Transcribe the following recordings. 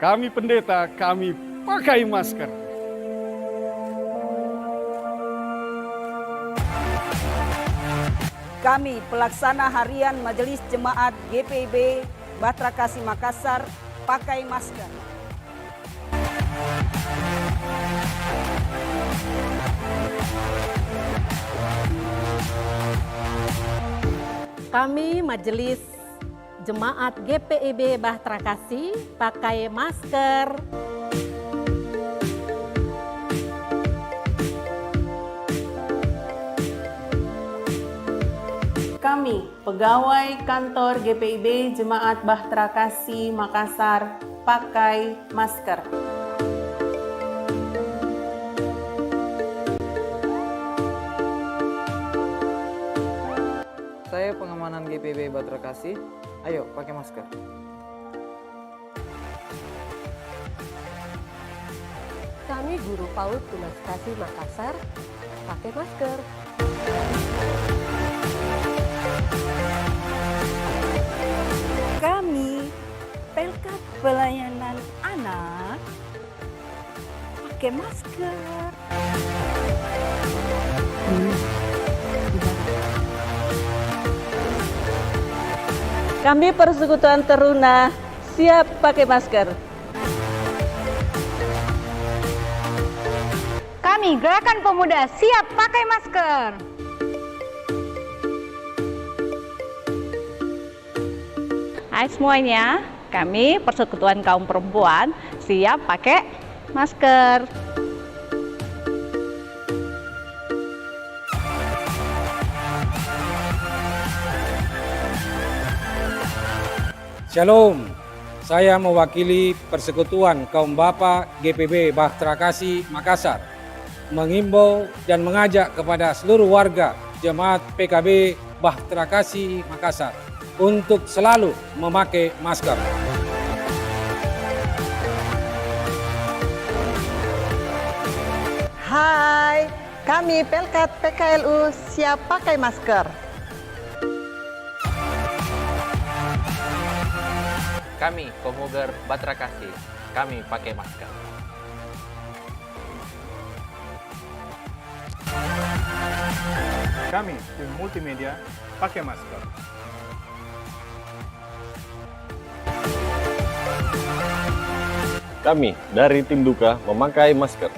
Kami pendeta, kami pakai masker. Kami pelaksana harian Majelis Jemaat GPIB Bahtera Kasih Makassar pakai masker. Kami Majelis Jemaat GPIB Bahtera Kasih pakai masker. Kami, pegawai kantor GPIB Jemaat Bahtera Kasih Makassar, pakai masker. Saya pengamanan GPIB Bahtera Kasih, ayo pakai masker. Kami guru PAUD Tunas Kasih Makassar pakai masker. Kami Pelkat Pelayanan Anak pakai masker. Kami Persekutuan Teruna siap pakai masker. Kami Gerakan Pemuda siap pakai masker. Hai semuanya, kami Persekutuan Kaum Perempuan siap pakai masker. Shalom, saya mewakili Persekutuan Kaum Bapa GPIB Bahtera Kasih Makassar mengimbau dan mengajak kepada seluruh warga Jemaat PKB Bahtera Kasih Makassar untuk selalu memakai masker. Hai, kami Pelkat PKLU siap pakai masker. Kami Komuger Bahtera Kasih, kami pakai masker. Kami tim multimedia pakai masker. Kami dari tim duka memakai masker.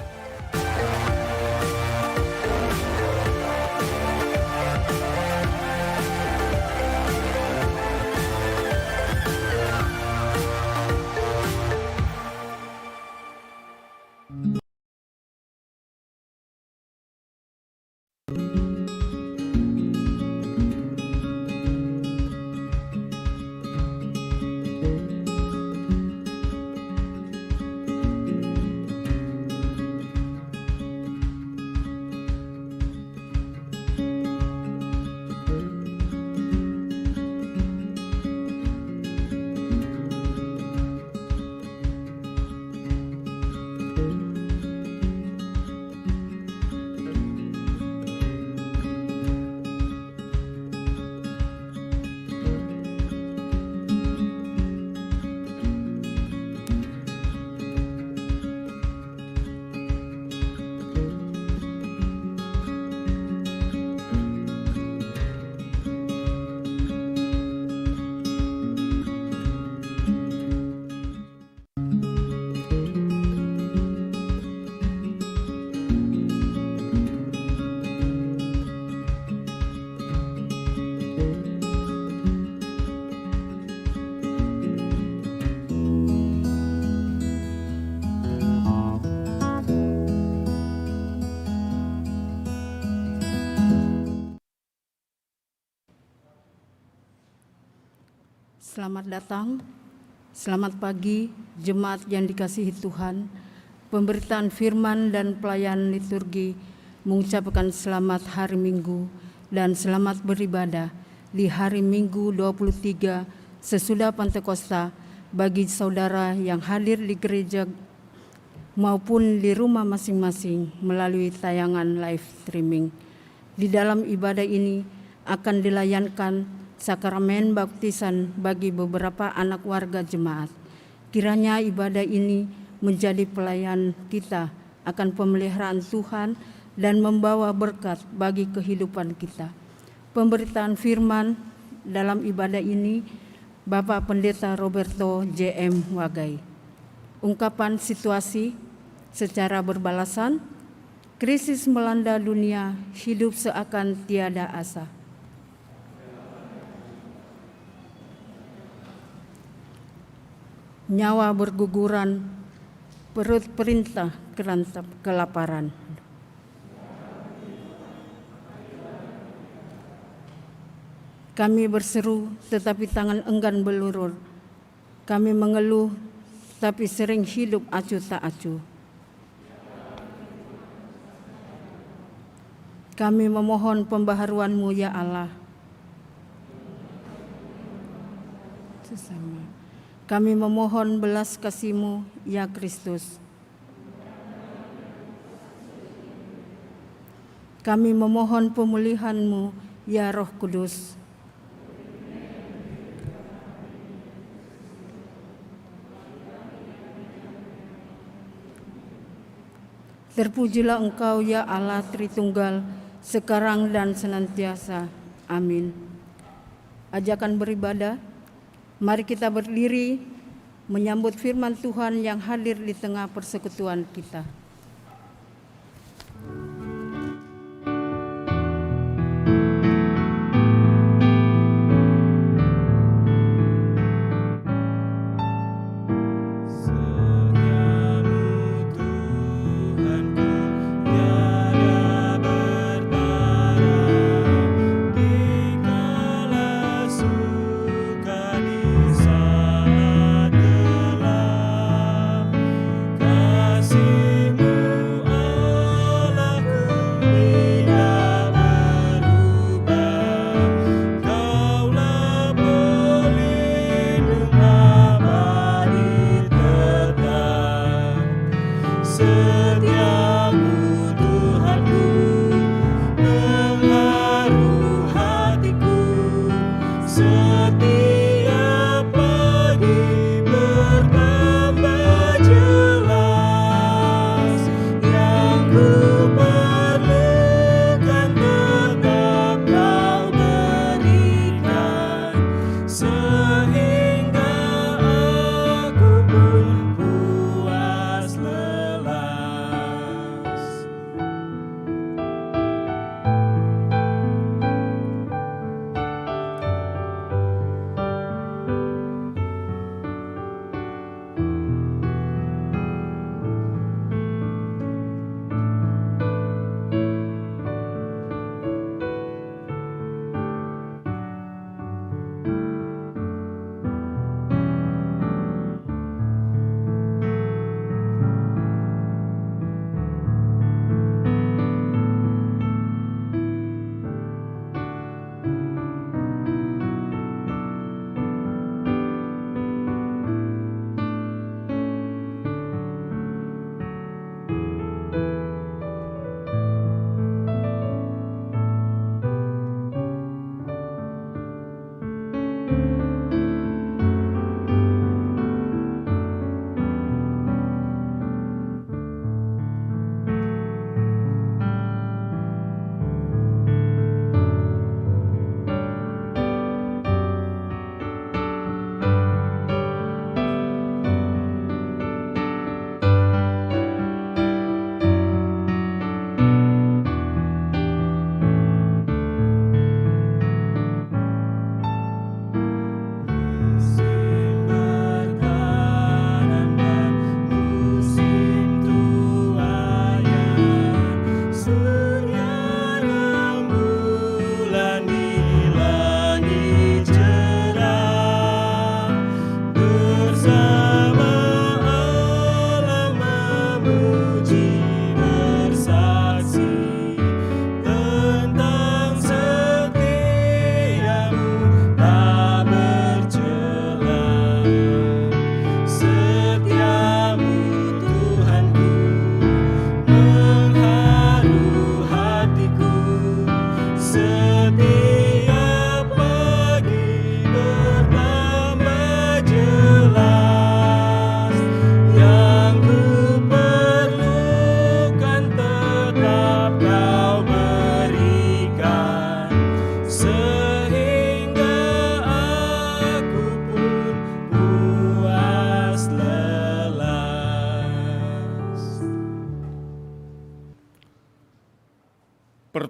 Selamat datang, selamat pagi, jemaat yang dikasihi Tuhan. Pemberitaan firman dan pelayanan liturgi mengucapkan selamat hari Minggu dan selamat beribadah di hari Minggu 23 sesudah Pantekosta bagi saudara yang hadir di gereja maupun di rumah masing-masing melalui tayangan live streaming. Di dalam ibadah ini akan dilayankan sakramen baptisan bagi beberapa anak warga jemaat. Kiranya ibadah ini menjadi pelayan kita akan pemeliharaan Tuhan dan membawa berkat bagi kehidupan kita. Pemberitaan firman dalam ibadah ini Bapak Pendeta Roberto J.M. Wagai. Ungkapan situasi secara berbalasan, krisis melanda dunia, hidup seakan tiada asa. Nyawa berguguran, perut perintah kerantap kelaparan. Kami berseru tetapi tangan enggan belurur. Kami mengeluh tapi sering hidup acuh tak acuh. Kami memohon pembaharuan-Mu ya Allah. Sesama. Kami memohon belas kasih-Mu ya Kristus. Kami memohon pemulihan-Mu ya Roh Kudus. Terpujilah Engkau ya Allah Tritunggal, sekarang dan senantiasa. Amin. Ajakan beribadah, mari kita berdiri menyambut firman Tuhan yang hadir di tengah persekutuan kita. Kasih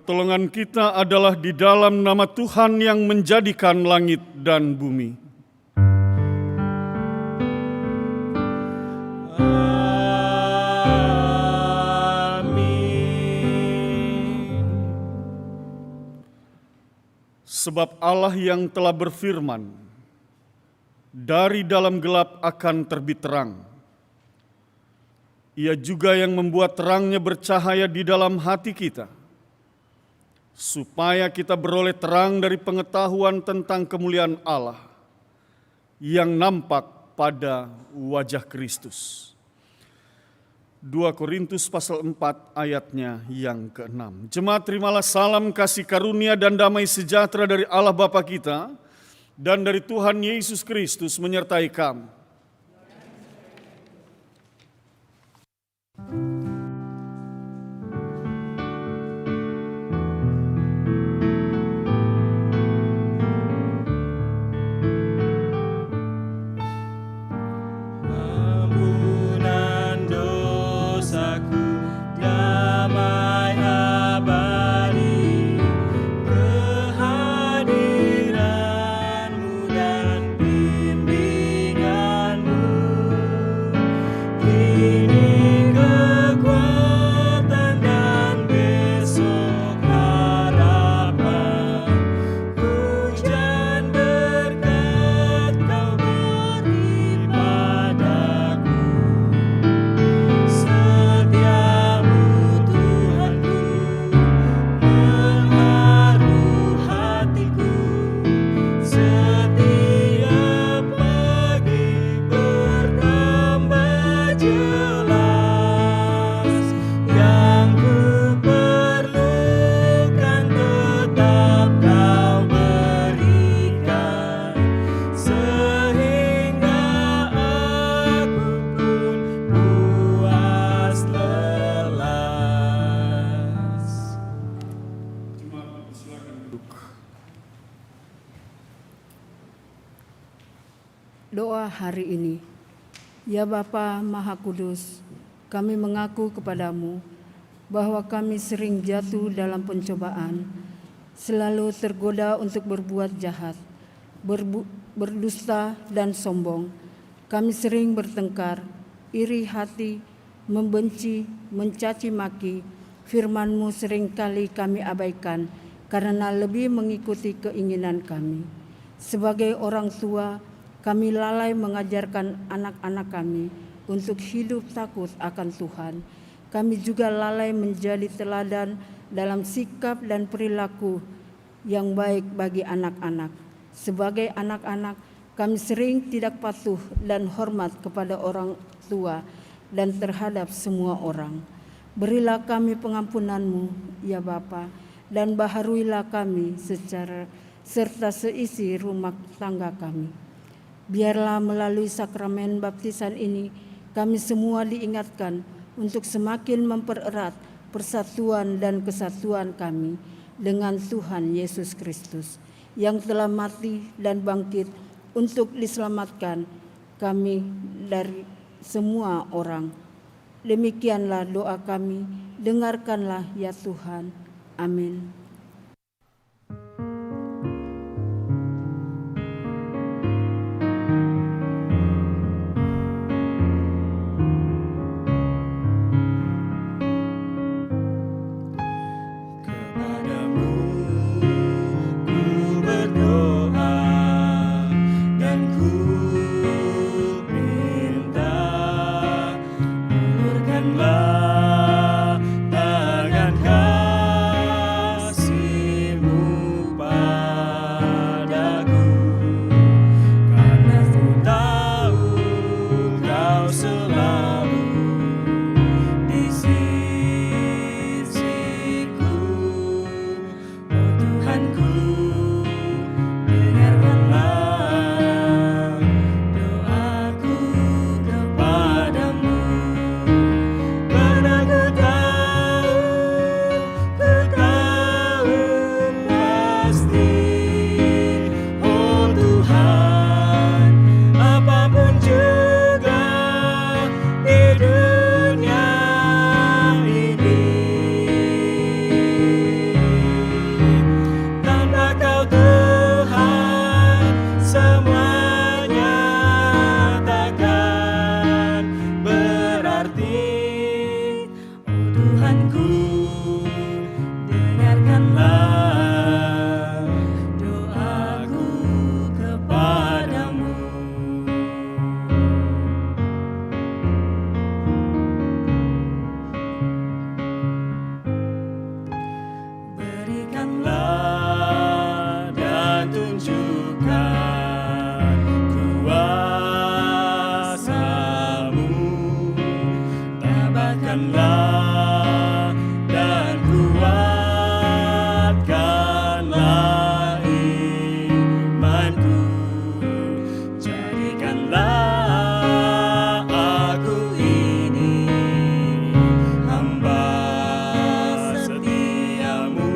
Pertolongan kita adalah di dalam nama Tuhan yang menjadikan langit dan bumi. Amin. Sebab Allah yang telah berfirman, dari dalam gelap akan terbit terang. Ia juga yang membuat terangnya bercahaya di dalam hati kita, supaya kita beroleh terang dari pengetahuan tentang kemuliaan Allah yang nampak pada wajah Kristus. 2 Korintus pasal 4 ayatnya yang ke-6. Jemaat, terimalah salam kasih karunia dan damai sejahtera dari Allah Bapa kita dan dari Tuhan Yesus Kristus menyertai kamu. Doa hari ini. Ya Bapa Maha Kudus, kami mengaku kepadamu bahwa kami sering jatuh dalam pencobaan, selalu tergoda untuk berbuat jahat, berdusta dan sombong. Kami sering bertengkar, iri hati, membenci, mencaci maki. Firman-Mu seringkali kami abaikan karena lebih mengikuti keinginan kami. Sebagai orang tua, kami lalai mengajarkan anak-anak kami untuk hidup takut akan Tuhan. Kami juga lalai menjadi teladan dalam sikap dan perilaku yang baik bagi anak-anak. Sebagai anak-anak, kami sering tidak patuh dan hormat kepada orang tua dan terhadap semua orang. Berilah kami pengampunan-Mu, ya Bapa, dan baharuilah kami serta seisi rumah tangga kami. Biarlah melalui sakramen baptisan ini kami semua diingatkan untuk semakin mempererat persatuan dan kesatuan kami dengan Tuhan Yesus Kristus yang telah mati dan bangkit untuk diselamatkan kami dari semua orang. Demikianlah doa kami, dengarkanlah ya Tuhan. Amin. Tangan kasih tunjukkan kuasa-Mu, tabahkanlah dan kuatkanlah imanku, jadikanlah aku ini hamba setiamu,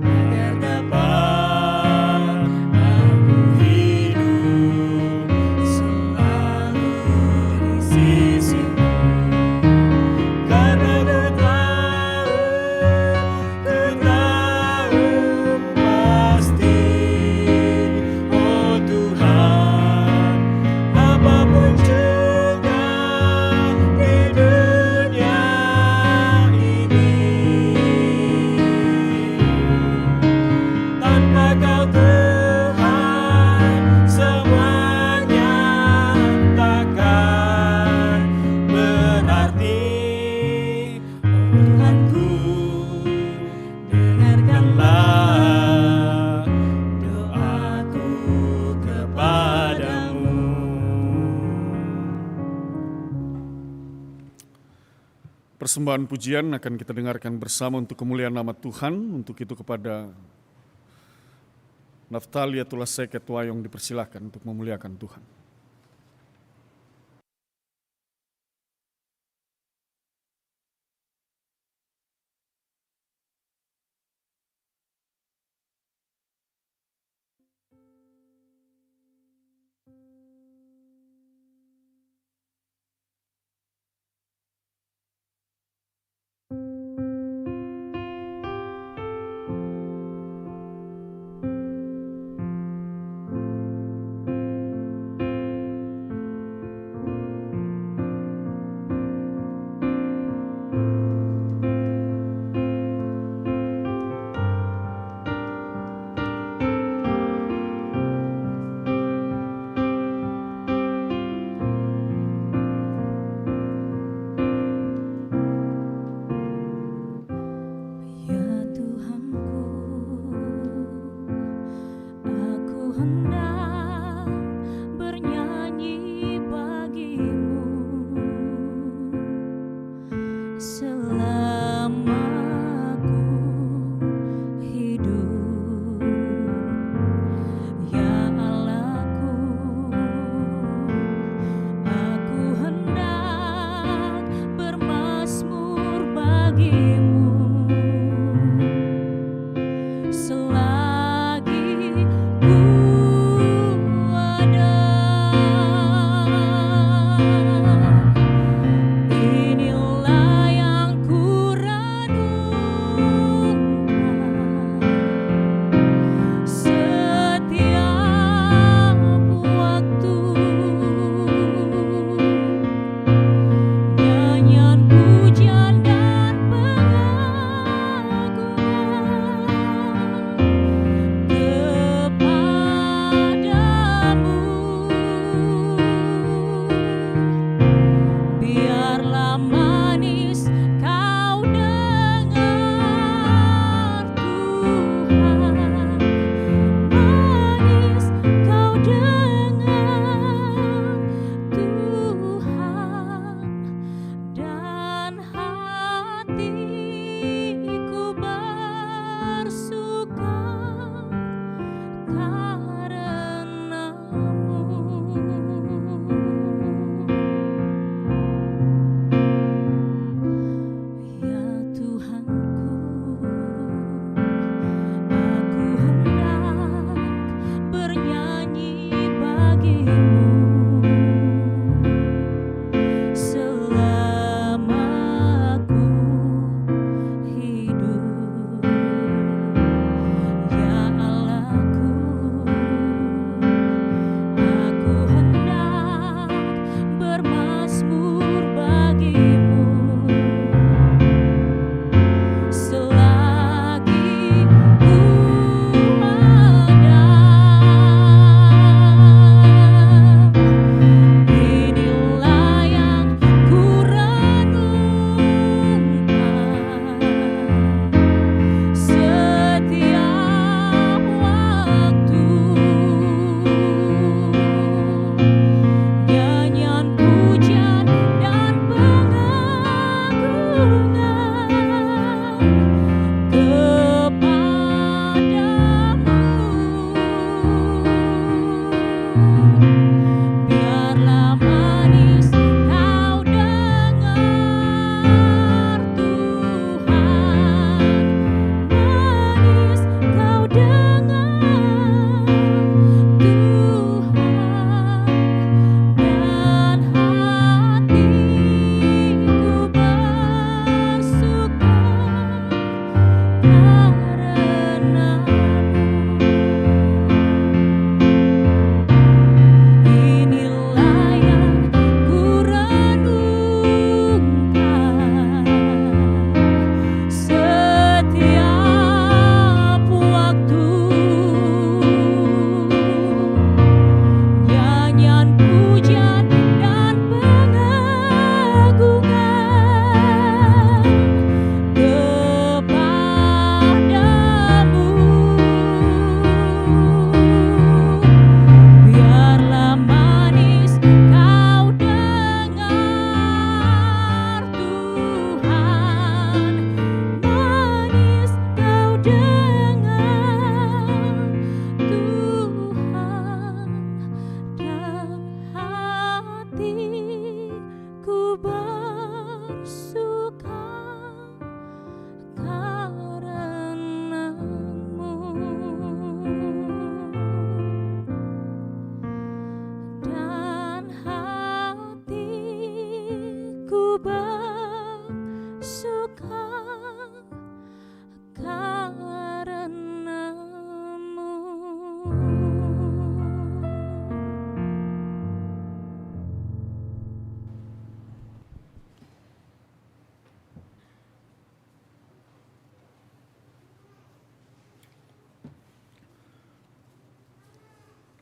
agar dapat aku hidup selalu di sisimu. Karena ku tahu pasti, oh Tuhan, apapun juga di dunia ini, tanpa Kau Tuhan, semuanya takkan berarti. Oh Tuhanku, dengarkanlah doaku kepadamu. Persembahan pujian akan kita dengarkan bersama untuk kemuliaan nama Tuhan. Untuk itu kepada Naftalia Tulaseke Tuayong dipersilahkan untuk memuliakan Tuhan.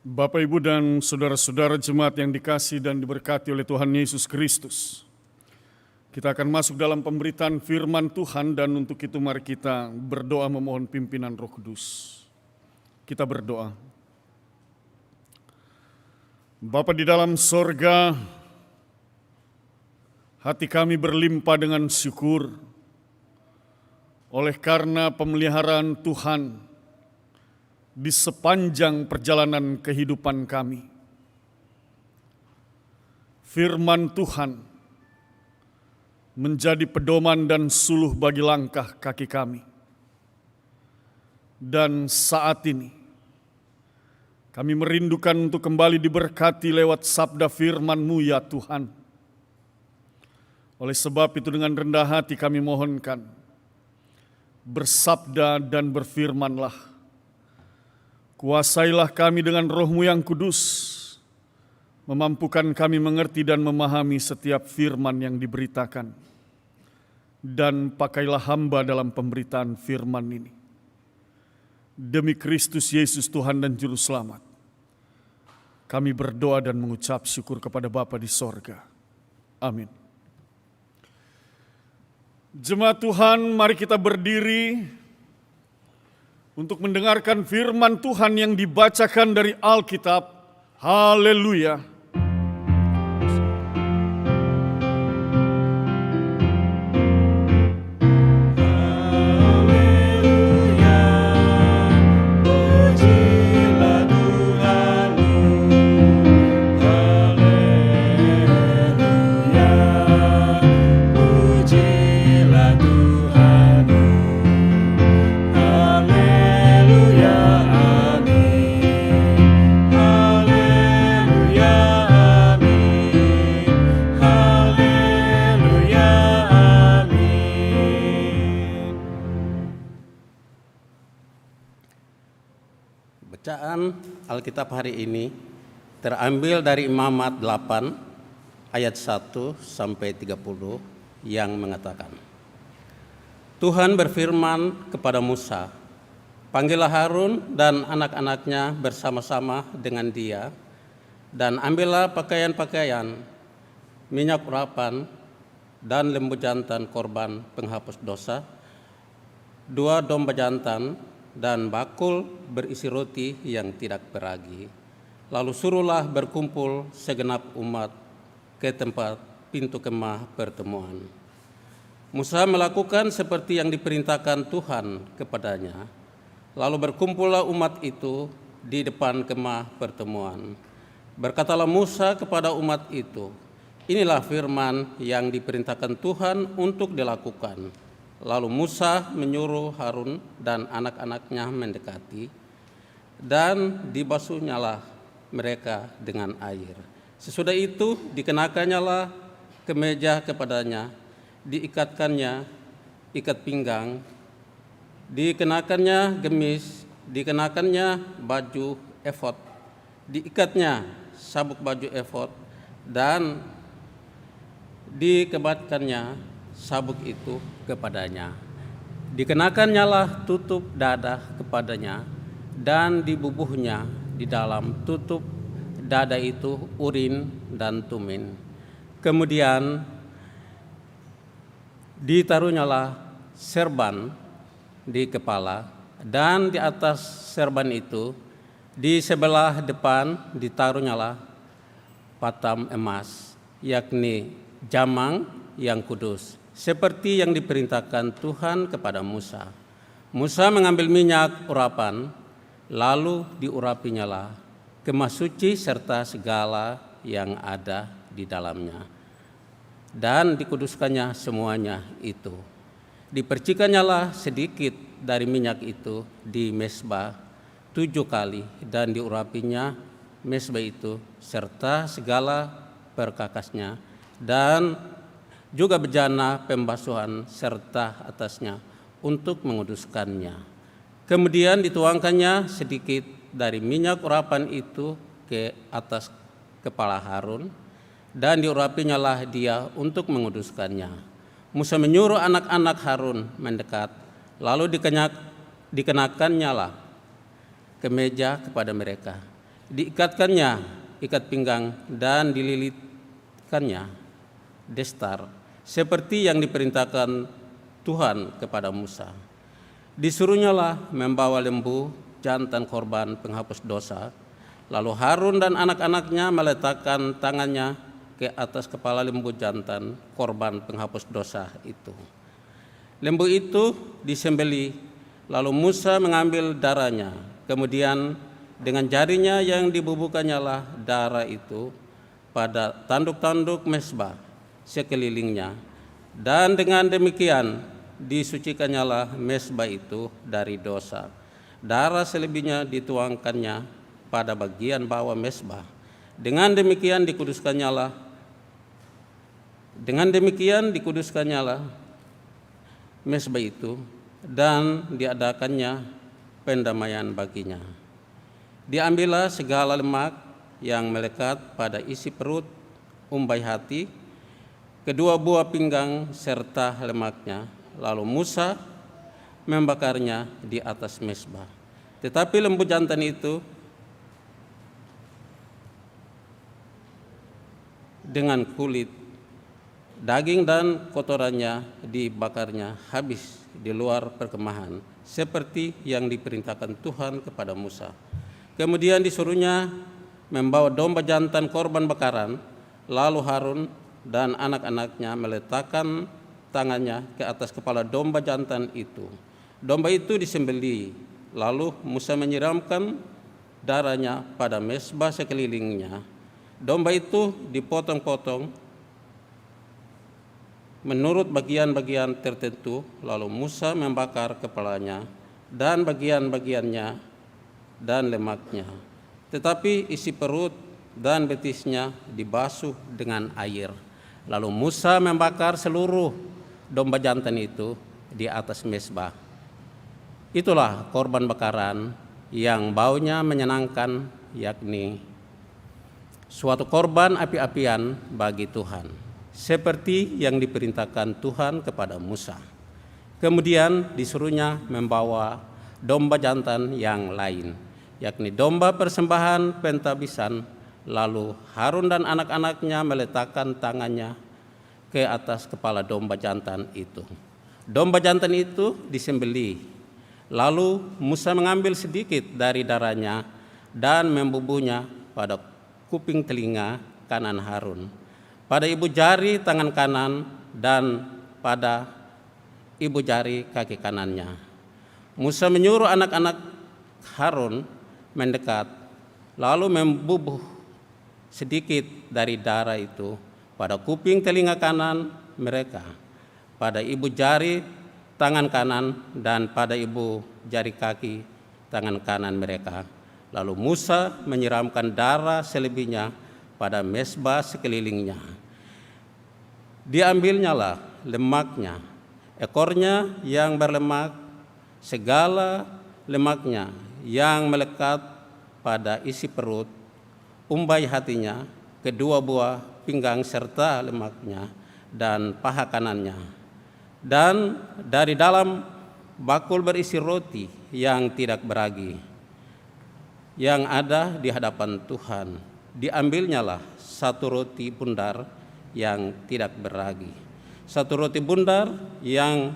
Bapak, Ibu, dan saudara-saudara jemaat yang dikasihi dan diberkati oleh Tuhan Yesus Kristus. Kita akan masuk dalam pemberitaan firman Tuhan dan untuk itu mari kita berdoa memohon pimpinan Roh Kudus. Kita berdoa. Bapa di dalam sorga, hati kami berlimpah dengan syukur oleh karena pemeliharaan Tuhan di sepanjang perjalanan kehidupan kami. Firman Tuhan menjadi pedoman dan suluh bagi langkah kaki kami. Dan saat ini, kami merindukan untuk kembali diberkati lewat sabda firman-Mu ya Tuhan. Oleh sebab itu dengan rendah hati kami mohonkan, bersabda dan berfirmanlah. Kuasailah kami dengan Roh-Mu yang kudus, memampukan kami mengerti dan memahami setiap firman yang diberitakan. Dan pakailah hamba dalam pemberitaan firman ini. Demi Kristus Yesus Tuhan dan Juru Selamat, kami berdoa dan mengucap syukur kepada Bapa di sorga. Amin. Jemaat Tuhan, mari kita berdiri untuk mendengarkan firman Tuhan yang dibacakan dari Alkitab. Haleluya. Bacaan Alkitab hari ini terambil dari Imamat 8 ayat 1 sampai 30 yang mengatakan, Tuhan berfirman kepada Musa, panggillah Harun dan anak-anaknya bersama-sama dengan dia, dan ambillah pakaian-pakaian, minyak urapan, dan lembu jantan korban penghapus dosa, 2 domba jantan, dan bakul berisi roti yang tidak beragi. Lalu suruhlah berkumpul segenap umat ke tempat pintu kemah pertemuan. Musa melakukan seperti yang diperintahkan Tuhan kepadanya. Lalu berkumpullah umat itu di depan kemah pertemuan. Berkatalah Musa kepada umat itu, inilah firman yang diperintahkan Tuhan untuk dilakukan. Lalu Musa menyuruh Harun dan anak-anaknya mendekati, dan dibasuhnyalah mereka dengan air. Sesudah itu dikenakannya kemeja kepadanya, diikatkannya ikat pinggang, dikenakannya gemis, dikenakannya baju efod, diikatnya sabuk baju efod, dan dikebatkannya sabuk itu kepadanya. Dikenakannya tutup dada kepadanya, dan dibubuhnya di dalam tutup dada itu urin dan tumin. Kemudian ditaruhnyalah serban di kepala, dan di atas serban itu di sebelah depan ditaruhnyalah patam emas, yakni jamang yang kudus, seperti yang diperintahkan Tuhan kepada Musa. Musa mengambil minyak urapan, lalu diurapinyalah kemah suci serta segala yang ada di dalamnya, dan dikuduskannya semuanya itu. Dipercikannya sedikit dari minyak itu di mezbah 7 kali, dan diurapinya mezbah itu serta segala perkakasnya, dan juga bejana pembasuhan serta atasnya untuk menguduskannya. Kemudian dituangkannya sedikit dari minyak urapan itu ke atas kepala Harun, dan diurapinya dia untuk menguduskannya. Musa menyuruh anak-anak Harun mendekat, lalu dikenakannya kemeja kepada mereka. Diikatkannya ikat pinggang dan dililitkannya destar, seperti yang diperintahkan Tuhan kepada Musa. Disuruhnyalah membawa lembu jantan korban penghapus dosa. Lalu Harun dan anak-anaknya meletakkan tangannya ke atas kepala lembu jantan korban penghapus dosa itu. Lembu itu disembelih, lalu Musa mengambil darahnya. Kemudian dengan jarinya yang dibubuhkannya lah darah itu pada tanduk-tanduk mezbah sekelilingnya. Dan dengan demikian disucikannya lah mezbah itu dari dosa. Darah selebihnya dituangkannya pada bagian bawah mezbah. Dengan demikian dikuduskannya lah mezbah itu dan diadakannya pendamaian baginya. Diambillah segala lemak yang melekat pada isi perut, umbai hati, kedua buah pinggang serta lemaknya. Lalu Musa membakarnya di atas mezbah. Tetapi lembu jantan itu dengan kulit, daging dan kotorannya dibakarnya habis di luar perkemahan, seperti yang diperintahkan Tuhan kepada Musa. Kemudian disuruhnya membawa domba jantan korban bakaran, lalu Harun dan anak-anaknya meletakkan tangannya ke atas kepala domba jantan itu. Domba itu disembelih, lalu Musa menyiramkan darahnya pada mezbah sekelilingnya. Domba itu dipotong-potong menurut bagian-bagian tertentu, lalu Musa membakar kepalanya dan bagian-bagiannya dan lemaknya. Tetapi isi perut dan betisnya dibasuh dengan air. Lalu Musa membakar seluruh domba jantan itu di atas mezbah. Itulah korban bakaran yang baunya menyenangkan, yakni suatu korban api-apian bagi Tuhan, seperti yang diperintahkan Tuhan kepada Musa. Kemudian disuruhnya membawa domba jantan yang lain, yakni domba persembahan pentabisan. Lalu Harun dan anak-anaknya meletakkan tangannya ke atas kepala domba jantan itu. Domba jantan itu disembelih. Lalu Musa mengambil sedikit dari darahnya dan membubuhnya pada kuping telinga kanan Harun, pada ibu jari tangan kanan, dan pada ibu jari kaki kanannya. Musa menyuruh anak-anak Harun mendekat, lalu membubuh sedikit dari darah itu pada kuping telinga kanan mereka, pada ibu jari tangan kanan, dan pada ibu jari kaki tangan kanan mereka. Lalu Musa menyiramkan darah selebihnya pada mezbah sekelilingnya. Diambilnyalah lemaknya, ekornya yang berlemak, segala lemaknya yang melekat pada isi perut, umbai hatinya, kedua buah pinggang serta lemaknya, dan paha kanannya. Dan dari dalam bakul berisi roti yang tidak beragi yang ada di hadapan Tuhan, diambilnyalah satu roti bundar yang tidak beragi, satu roti bundar yang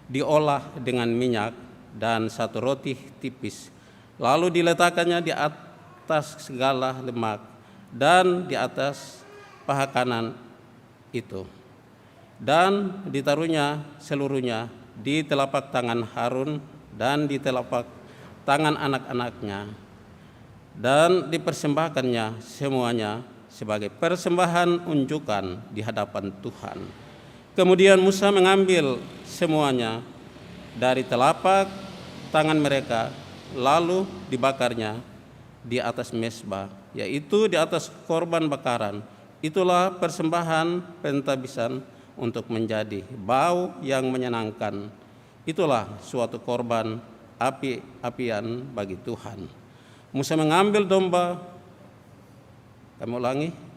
diolah dengan minyak, dan satu roti tipis. Lalu diletakkannya di atas segala lemak dan di atas paha kanan itu, dan ditaruhnya seluruhnya di telapak tangan Harun dan di telapak tangan anak-anaknya, dan dipersembahkannya semuanya sebagai persembahan unjukan di hadapan Tuhan. Kemudian Musa mengambil semuanya dari telapak tangan mereka, lalu dibakarnya di atas mezbah, yaitu di atas korban bakaran. Itulah persembahan pentabisan untuk menjadi bau yang menyenangkan. Itulah suatu korban api-apian bagi Tuhan. Musa mengambil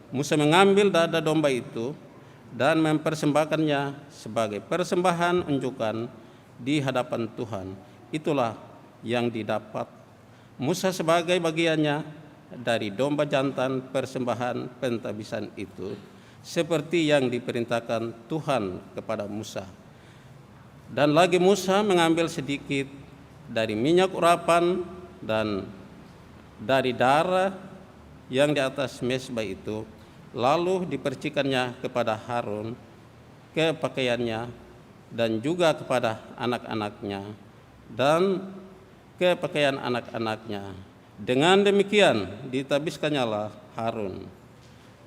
Musa mengambil dada domba itu dan mempersembahkannya sebagai persembahan unjukan di hadapan Tuhan. Itulah yang didapat Musa sebagai bagiannya dari domba jantan persembahan pentabisan itu, seperti yang diperintahkan Tuhan kepada Musa. Dan lagi Musa mengambil sedikit dari minyak urapan dan dari darah yang di atas mezbah itu, lalu dipercikannya kepada Harun, ke pakaiannya, dan juga kepada anak-anaknya, dan ke pakaian anak-anaknya. Dengan demikian ditabiskannya Harun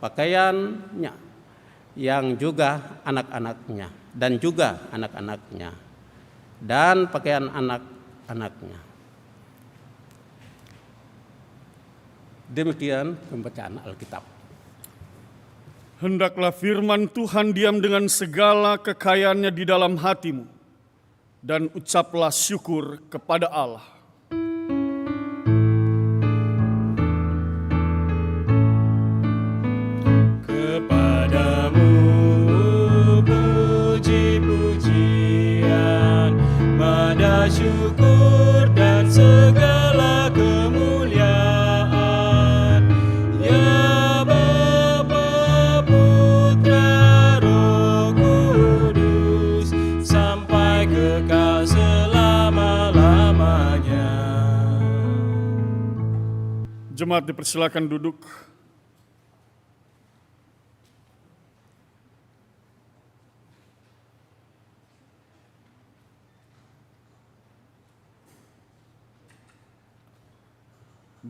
pakaiannya, yang juga anak-anaknya, dan juga anak-anaknya, dan pakaian anak-anaknya. Demikian pembacaan Alkitab. Hendaklah firman Tuhan diam dengan segala kekayaannya di dalam hatimu, dan ucaplah syukur kepada Allah. Kepadamu puji-pujian, mada syukur dan segala kemuliaan, ya Bapa, Putra, Roh Kudus, sampai kekal selama-lamanya. Jemaat dipersilakan duduk.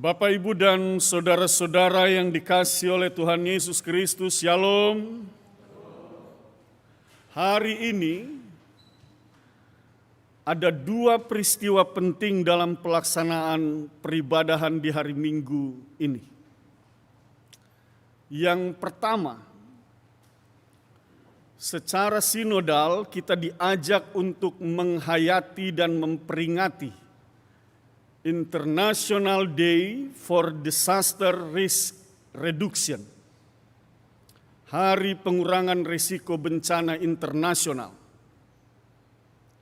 Bapak, Ibu, dan saudara-saudara yang dikasihi oleh Tuhan Yesus Kristus, Shalom. Hari ini ada dua peristiwa penting dalam pelaksanaan peribadahan di hari Minggu ini. Yang pertama, secara sinodal kita diajak untuk menghayati dan memperingati International Day for Disaster Risk Reduction, Hari Pengurangan Risiko Bencana Internasional,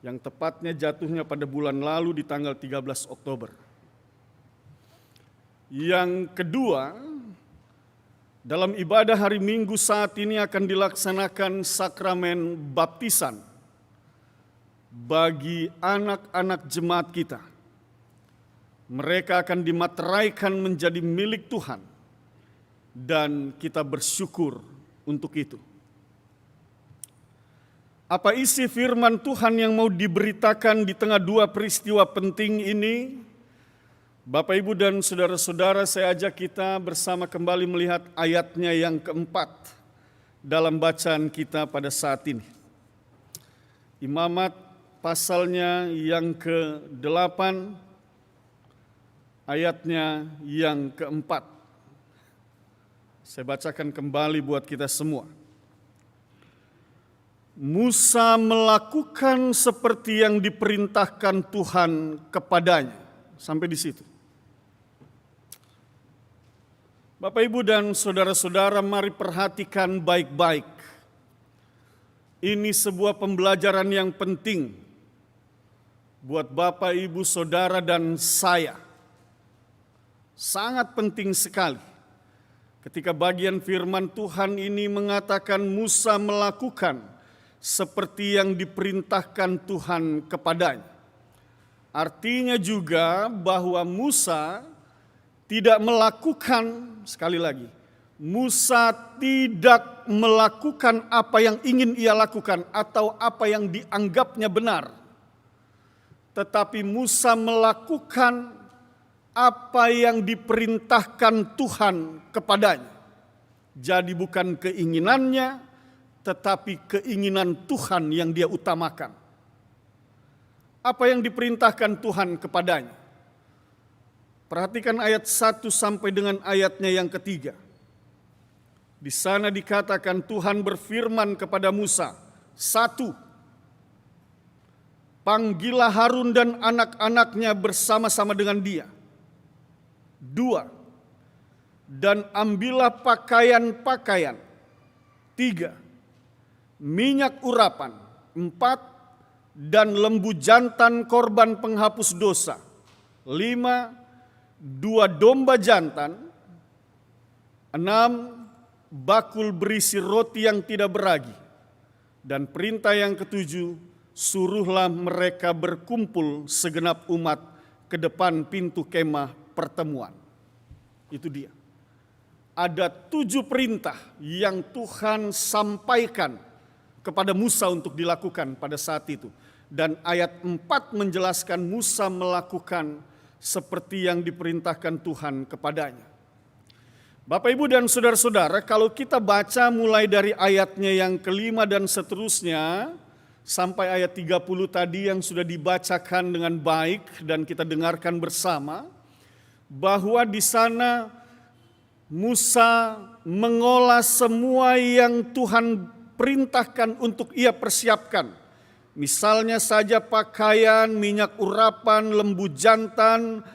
yang tepatnya jatuhnya pada bulan lalu di tanggal 13 Oktober. Yang kedua, dalam ibadah hari Minggu saat ini akan dilaksanakan sakramen baptisan bagi anak-anak jemaat kita. Mereka akan dimateraikan menjadi milik Tuhan, dan kita bersyukur untuk itu. Apa isi firman Tuhan yang mau diberitakan di tengah dua peristiwa penting ini? Bapak, Ibu, dan saudara-saudara, saya ajak kita bersama kembali melihat ayatnya yang keempat dalam bacaan kita pada saat ini. Imamat pasalnya yang ke-8, ayatnya yang keempat. Saya bacakan kembali buat kita semua. Musa melakukan seperti yang diperintahkan Tuhan kepadanya. Sampai di situ. Bapak, Ibu, dan saudara-saudara, mari perhatikan baik-baik. Ini sebuah pembelajaran yang penting buat Bapak, Ibu, saudara, dan saya. Sangat penting sekali ketika bagian firman Tuhan ini mengatakan Musa melakukan seperti yang diperintahkan Tuhan kepadanya. Artinya juga bahwa Musa tidak melakukan, sekali lagi, Musa tidak melakukan apa yang ingin ia lakukan atau apa yang dianggapnya benar. Tetapi Musa melakukan apa yang diperintahkan Tuhan kepadanya. Jadi bukan keinginannya, tetapi keinginan Tuhan yang dia utamakan. Apa yang diperintahkan Tuhan kepadanya? Perhatikan ayat 1 sampai dengan ayatnya yang ketiga. Di sana dikatakan Tuhan berfirman kepada Musa, 1. Panggillah Harun dan anak-anaknya bersama-sama dengan dia. 2. Dan ambillah pakaian-pakaian. 3. Minyak urapan. 4. Dan lembu jantan korban penghapus dosa. 5. 2 domba jantan. 6. Bakul berisi roti yang tidak beragi. Dan perintah yang ke-7, suruhlah mereka berkumpul segenap umat ke depan pintu kemah pertemuan. Itu dia. Ada 7 perintah yang Tuhan sampaikan kepada Musa untuk dilakukan pada saat itu. Dan ayat 4 menjelaskan Musa melakukan seperti yang diperintahkan Tuhan kepadanya. Bapak, Ibu, dan saudara-saudara, kalau kita baca mulai dari ayatnya yang ke-5 dan seterusnya, sampai ayat 30 tadi yang sudah dibacakan dengan baik dan kita dengarkan bersama, bahwa di sana Musa mengolah semua yang Tuhan perintahkan untuk ia persiapkan. Misalnya saja pakaian, minyak urapan, lembu jantan,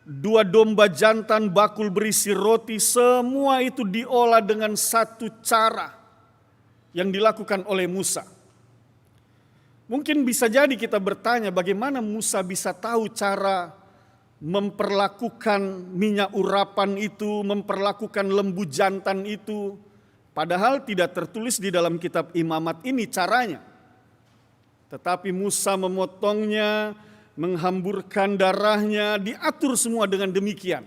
2 domba jantan, bakul berisi roti, semua itu diolah dengan satu cara yang dilakukan oleh Musa. Mungkin bisa jadi kita bertanya bagaimana Musa bisa tahu cara memperlakukan minyak urapan itu, memperlakukan lembu jantan itu, padahal tidak tertulis di dalam kitab Imamat ini caranya. Tetapi Musa memotongnya, menghamburkan darahnya, diatur semua dengan demikian.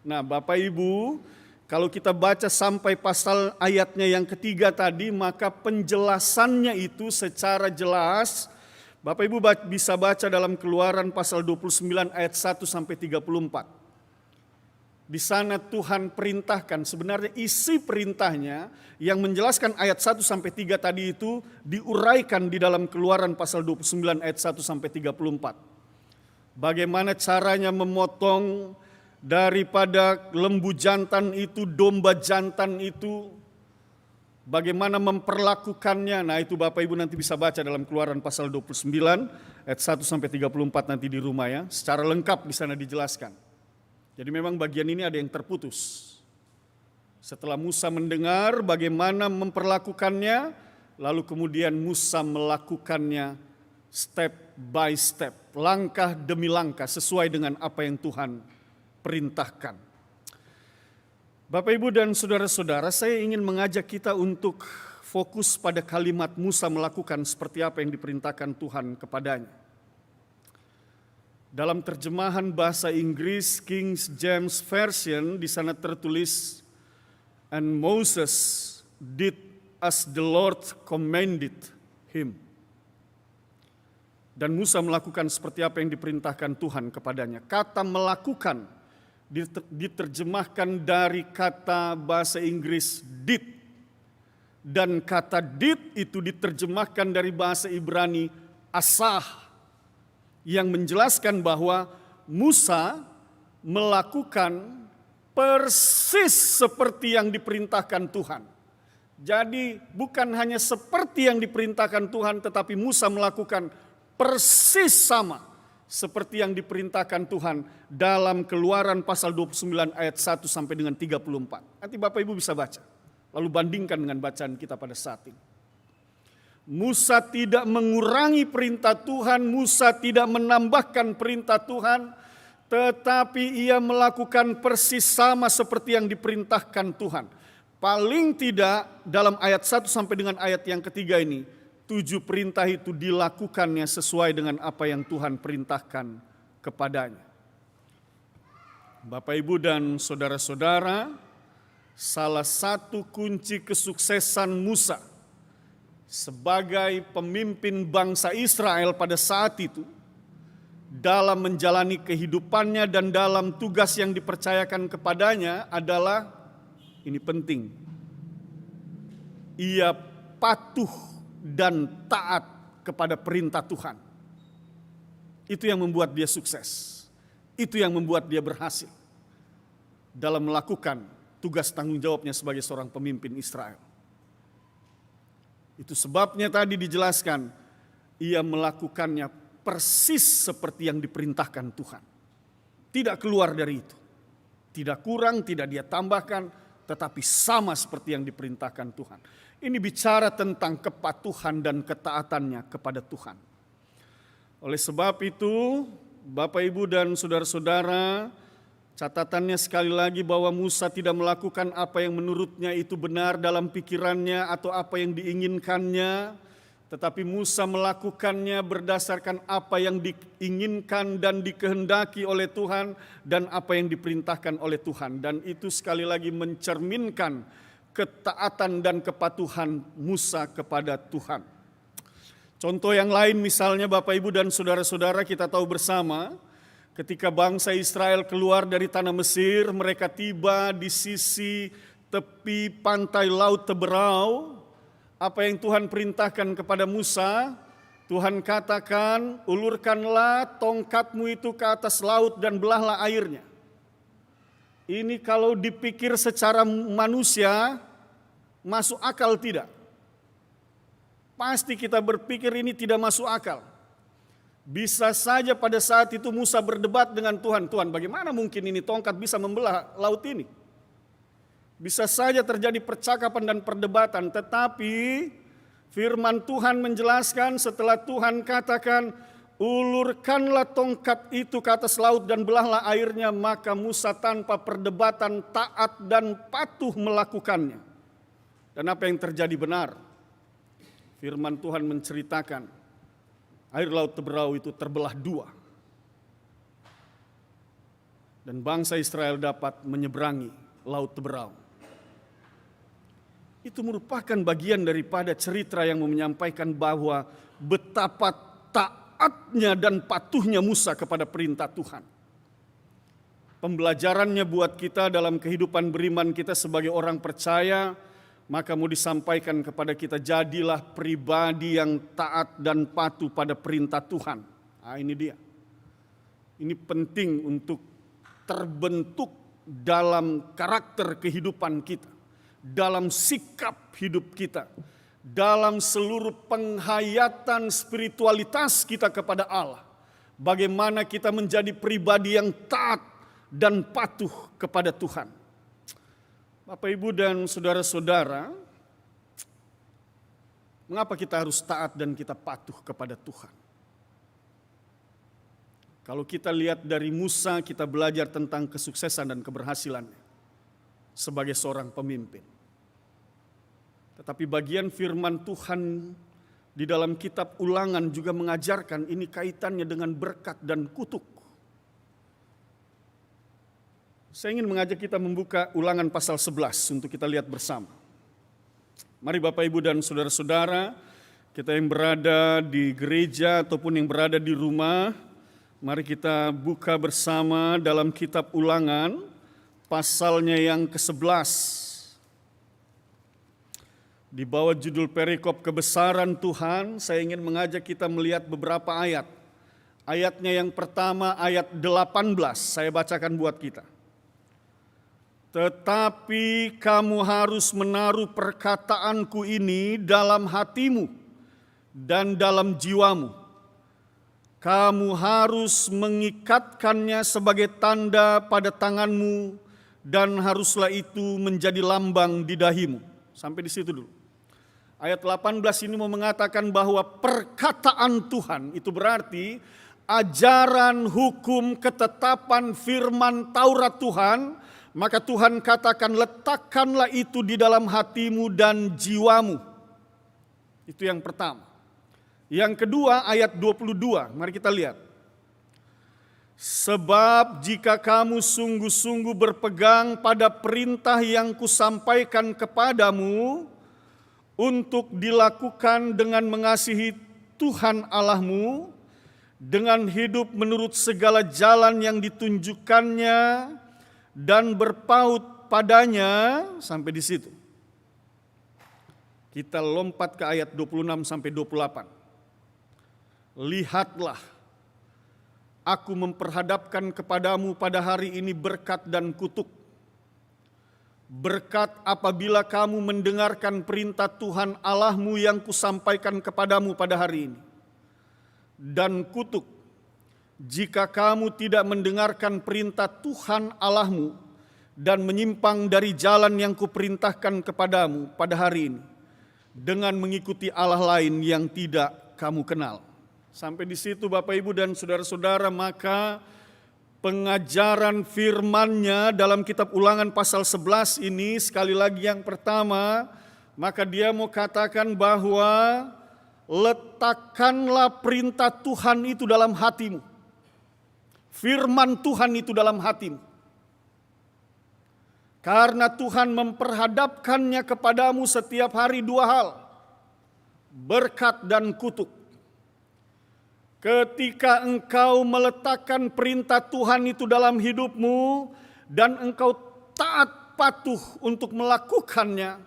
Nah, Bapak Ibu, kalau kita baca sampai pasal ayatnya yang ke-3 tadi, maka penjelasannya itu secara jelas, Bapak Ibu bisa baca dalam Keluaran pasal 29 ayat 1 sampai 34. Di sana Tuhan perintahkan, sebenarnya isi perintahnya yang menjelaskan ayat 1 sampai 3 tadi itu diuraikan di dalam Keluaran pasal 29 ayat 1 sampai 34. Bagaimana caranya memotong daripada lembu jantan itu, domba jantan itu, bagaimana memperlakukannya. Nah, itu Bapak Ibu nanti bisa baca dalam Keluaran pasal 29 ayat 1 sampai 34 nanti di rumah ya. Secara lengkap di sana dijelaskan. Jadi memang bagian ini ada yang terputus. Setelah Musa mendengar bagaimana memperlakukannya, lalu kemudian Musa melakukannya step by step, langkah demi langkah sesuai dengan apa yang Tuhan perintahkan. Bapak, Ibu, dan saudara-saudara, saya ingin mengajak kita untuk fokus pada kalimat Musa melakukan seperti apa yang diperintahkan Tuhan kepadanya. Dalam terjemahan bahasa Inggris King James Version di sana tertulis, "And Moses did as the Lord commanded him." Dan Musa melakukan seperti apa yang diperintahkan Tuhan kepadanya. Kata melakukan diterjemahkan dari kata bahasa Inggris did. Dan kata did itu diterjemahkan dari bahasa Ibrani asah, yang menjelaskan bahwa Musa melakukan persis seperti yang diperintahkan Tuhan. Jadi bukan hanya seperti yang diperintahkan Tuhan, tetapi Musa melakukan persis sama seperti yang diperintahkan Tuhan dalam Keluaran pasal 29 ayat 1 sampai dengan 34. Nanti Bapak Ibu bisa baca, lalu bandingkan dengan bacaan kita pada saat ini. Musa tidak mengurangi perintah Tuhan, Musa tidak menambahkan perintah Tuhan, tetapi ia melakukan persis sama seperti yang diperintahkan Tuhan. Paling tidak dalam ayat 1 sampai dengan ayat yang ketiga ini, 7 perintah itu dilakukannya sesuai dengan apa yang Tuhan perintahkan kepadanya. Bapak, Ibu, dan saudara-saudara, salah satu kunci kesuksesan Musa sebagai pemimpin bangsa Israel pada saat itu, dalam menjalani kehidupannya dan dalam tugas yang dipercayakan kepadanya adalah, ini penting, ia patuh dan taat kepada perintah Tuhan. Itu yang membuat dia sukses. Itu yang membuat dia berhasil dalam melakukan tugas tanggung jawabnya sebagai seorang pemimpin Israel. Itu sebabnya tadi dijelaskan, ia melakukannya persis seperti yang diperintahkan Tuhan. Tidak keluar dari itu. Tidak kurang, tidak dia tambahkan, tetapi sama seperti yang diperintahkan Tuhan. Ini bicara tentang kepatuhan dan ketaatannya kepada Tuhan. Oleh sebab itu, Bapak, Ibu, dan saudara-saudara, Catatannya sekali lagi bahwa Musa tidak melakukan apa yang menurutnya itu benar dalam pikirannya atau apa yang diinginkannya, tetapi Musa melakukannya berdasarkan apa yang diinginkan dan dikehendaki oleh Tuhan dan apa yang diperintahkan oleh Tuhan. Dan itu sekali lagi mencerminkan ketaatan dan kepatuhan Musa kepada Tuhan. Contoh yang lain misalnya Bapak Ibu dan saudara-saudara, kita tahu bersama ketika bangsa Israel keluar dari tanah Mesir, mereka tiba di sisi tepi pantai Laut Teberau. Apa yang Tuhan perintahkan kepada Musa, Tuhan katakan, ulurkanlah tongkatmu itu ke atas laut dan belahlah airnya. Ini kalau dipikir secara manusia, masuk akal tidak? Pasti kita berpikir ini tidak masuk akal. Bisa saja pada saat itu Musa berdebat dengan Tuhan, Tuhan bagaimana mungkin ini tongkat bisa membelah laut ini? Bisa saja terjadi percakapan dan perdebatan, tetapi firman Tuhan menjelaskan setelah Tuhan katakan, ulurkanlah tongkat itu ke atas laut dan belahlah airnya, maka Musa tanpa perdebatan taat dan patuh melakukannya. Dan apa yang terjadi benar? Firman Tuhan menceritakan, air Laut Teberau itu terbelah dua. Dan bangsa Israel dapat menyeberangi Laut Teberau. Itu merupakan bagian daripada cerita yang menyampaikan bahwa betapa taatnya dan patuhnya Musa kepada perintah Tuhan. Pembelajarannya buat kita dalam kehidupan beriman kita sebagai orang percaya, maka mau disampaikan kepada kita, jadilah pribadi yang taat dan patuh pada perintah Tuhan. Nah, ini dia. Ini penting untuk terbentuk dalam karakter kehidupan kita, dalam sikap hidup kita, dalam seluruh penghayatan spiritualitas kita kepada Allah. Bagaimana kita menjadi pribadi yang taat dan patuh kepada Tuhan. Bapak, Ibu, dan saudara-saudara, mengapa kita harus taat dan kita patuh kepada Tuhan? Kalau kita lihat dari Musa, kita belajar tentang kesuksesan dan keberhasilannya sebagai seorang pemimpin. Tetapi bagian firman Tuhan di dalam kitab Ulangan juga mengajarkan ini kaitannya dengan berkat dan kutuk. Saya ingin mengajak kita membuka Ulangan pasal 11 untuk kita lihat bersama. Mari Bapak, Ibu, dan saudara-saudara, kita yang berada di gereja ataupun yang berada di rumah, mari kita buka bersama dalam kitab Ulangan pasalnya yang ke-11. Di bawah judul perikop kebesaran Tuhan, saya ingin mengajak kita melihat beberapa ayat. Ayatnya yang pertama, ayat 18, saya bacakan buat kita. Tetapi kamu harus menaruh perkataanku ini dalam hatimu dan dalam jiwamu. Kamu harus mengikatkannya sebagai tanda pada tanganmu dan haruslah itu menjadi lambang di dahimu. Sampai di situ dulu. Ayat 18 ini mau mengatakan bahwa perkataan Tuhan itu berarti ajaran, hukum, ketetapan, firman Taurat Tuhan. Maka Tuhan katakan, letakkanlah itu di dalam hatimu dan jiwamu. Itu yang pertama. Yang kedua, ayat 22, mari kita lihat. Sebab jika kamu sungguh-sungguh berpegang pada perintah yang kusampaikan kepadamu, untuk dilakukan dengan mengasihi Tuhan Allahmu, dengan hidup menurut segala jalan yang ditunjukkannya, dan berpaut padanya, sampai di situ. Kita lompat ke ayat 26 sampai 28. Lihatlah, aku memperhadapkan kepadamu pada hari ini berkat dan kutuk. Berkat apabila kamu mendengarkan perintah Tuhan Allahmu yang kusampaikan kepadamu pada hari ini. Dan kutuk, jika kamu tidak mendengarkan perintah Tuhan Allahmu dan menyimpang dari jalan yang kuperintahkan kepadamu pada hari ini, dengan mengikuti Allah lain yang tidak kamu kenal. Sampai di situ Bapak, Ibu, dan saudara-saudara, maka pengajaran firman-Nya dalam kitab Ulangan pasal 11 ini, sekali lagi yang pertama, maka dia mau katakan bahwa letakkanlah perintah Tuhan itu dalam hatimu. Firman Tuhan itu dalam hatimu. Karena Tuhan memperhadapkannya kepadamu setiap hari dua hal, berkat dan kutuk. Ketika engkau meletakkan perintah Tuhan itu dalam hidupmu dan engkau taat patuh untuk melakukannya,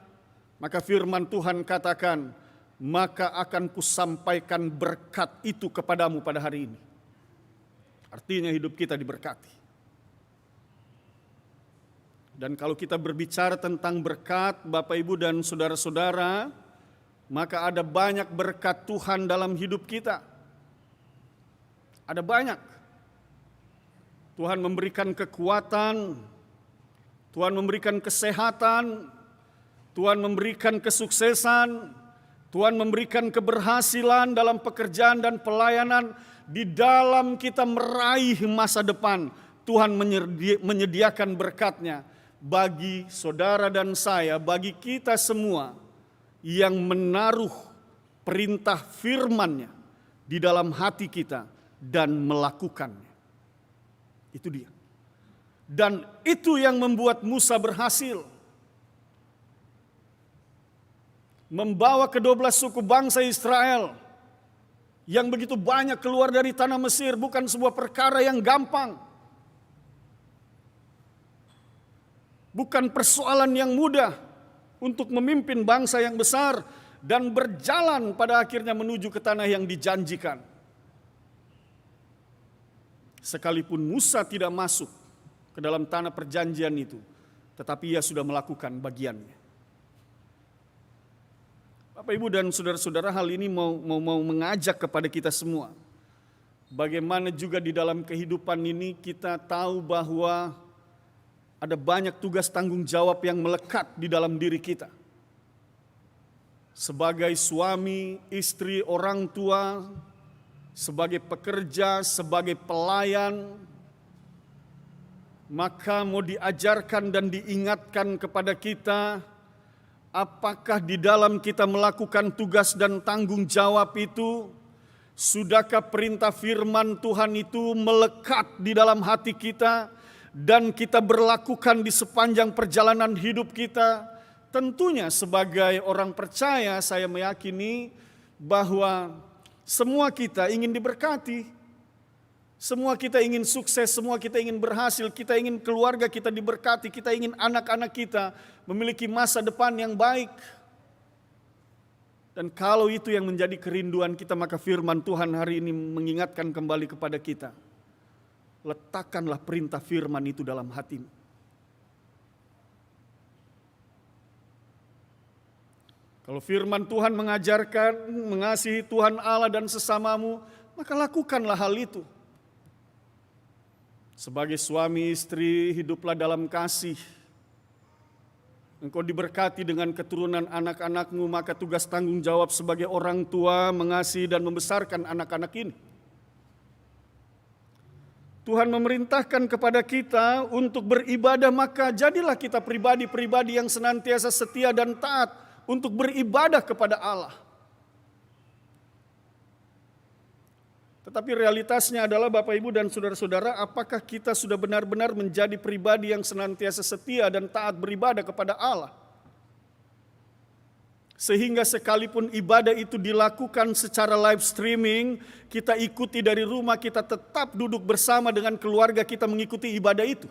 maka firman Tuhan katakan, maka akan kusampaikan berkat itu kepadamu pada hari ini. Artinya hidup kita diberkati. Dan kalau kita berbicara tentang berkat, Bapak Ibu dan saudara-saudara, maka ada banyak berkat Tuhan dalam hidup kita. Ada banyak. Tuhan memberikan kekuatan, Tuhan memberikan kesehatan, Tuhan memberikan kesuksesan, Tuhan memberikan keberhasilan dalam pekerjaan dan pelayanan. Di dalam kita meraih masa depan, Tuhan menyediakan berkat-Nya bagi saudara dan saya, bagi kita semua yang menaruh perintah firman-Nya di dalam hati kita dan melakukannya. Itu dia. Dan itu yang membuat Musa berhasil membawa ke-12 suku bangsa Israel yang begitu banyak keluar dari tanah Mesir, bukan sebuah perkara yang gampang. Bukan persoalan yang mudah untuk memimpin bangsa yang besar dan berjalan pada akhirnya menuju ke tanah yang dijanjikan. Sekalipun Musa tidak masuk ke dalam tanah perjanjian itu, tetapi ia sudah melakukan bagiannya. Bapak, Ibu, dan saudara-saudara, hal ini mau mengajak kepada kita semua. Bagaimana juga di dalam kehidupan ini kita tahu bahwa ada banyak tugas tanggung jawab yang melekat di dalam diri kita. Sebagai suami, istri, orang tua, sebagai pekerja, sebagai pelayan, maka mau diajarkan dan diingatkan kepada kita, apakah di dalam kita melakukan tugas dan tanggung jawab itu, sudahkah perintah firman Tuhan itu melekat di dalam hati kita dan kita berlakukan di sepanjang perjalanan hidup kita? Tentunya sebagai orang percaya saya meyakini bahwa semua kita ingin diberkati. Semua kita ingin sukses, semua kita ingin berhasil, kita ingin keluarga kita diberkati, kita ingin anak-anak kita memiliki masa depan yang baik. Dan kalau itu yang menjadi kerinduan kita, maka firman Tuhan hari ini mengingatkan kembali kepada kita. Letakkanlah perintah firman itu dalam hatimu. Kalau firman Tuhan mengajarkan mengasihi Tuhan Allah dan sesamamu, maka lakukanlah hal itu. Sebagai suami istri, hiduplah dalam kasih. Engkau diberkati dengan keturunan anak-anakmu, maka tugas tanggung jawab sebagai orang tua mengasihi dan membesarkan anak-anak ini. Tuhan memerintahkan kepada kita untuk beribadah, maka jadilah kita pribadi-pribadi yang senantiasa setia dan taat untuk beribadah kepada Allah. Tetapi realitasnya adalah Bapak, Ibu, dan saudara-saudara, apakah kita sudah benar-benar menjadi pribadi yang senantiasa setia dan taat beribadah kepada Allah? Sehingga sekalipun ibadah itu dilakukan secara live streaming, kita ikuti dari rumah, kita tetap duduk bersama dengan keluarga kita mengikuti ibadah itu.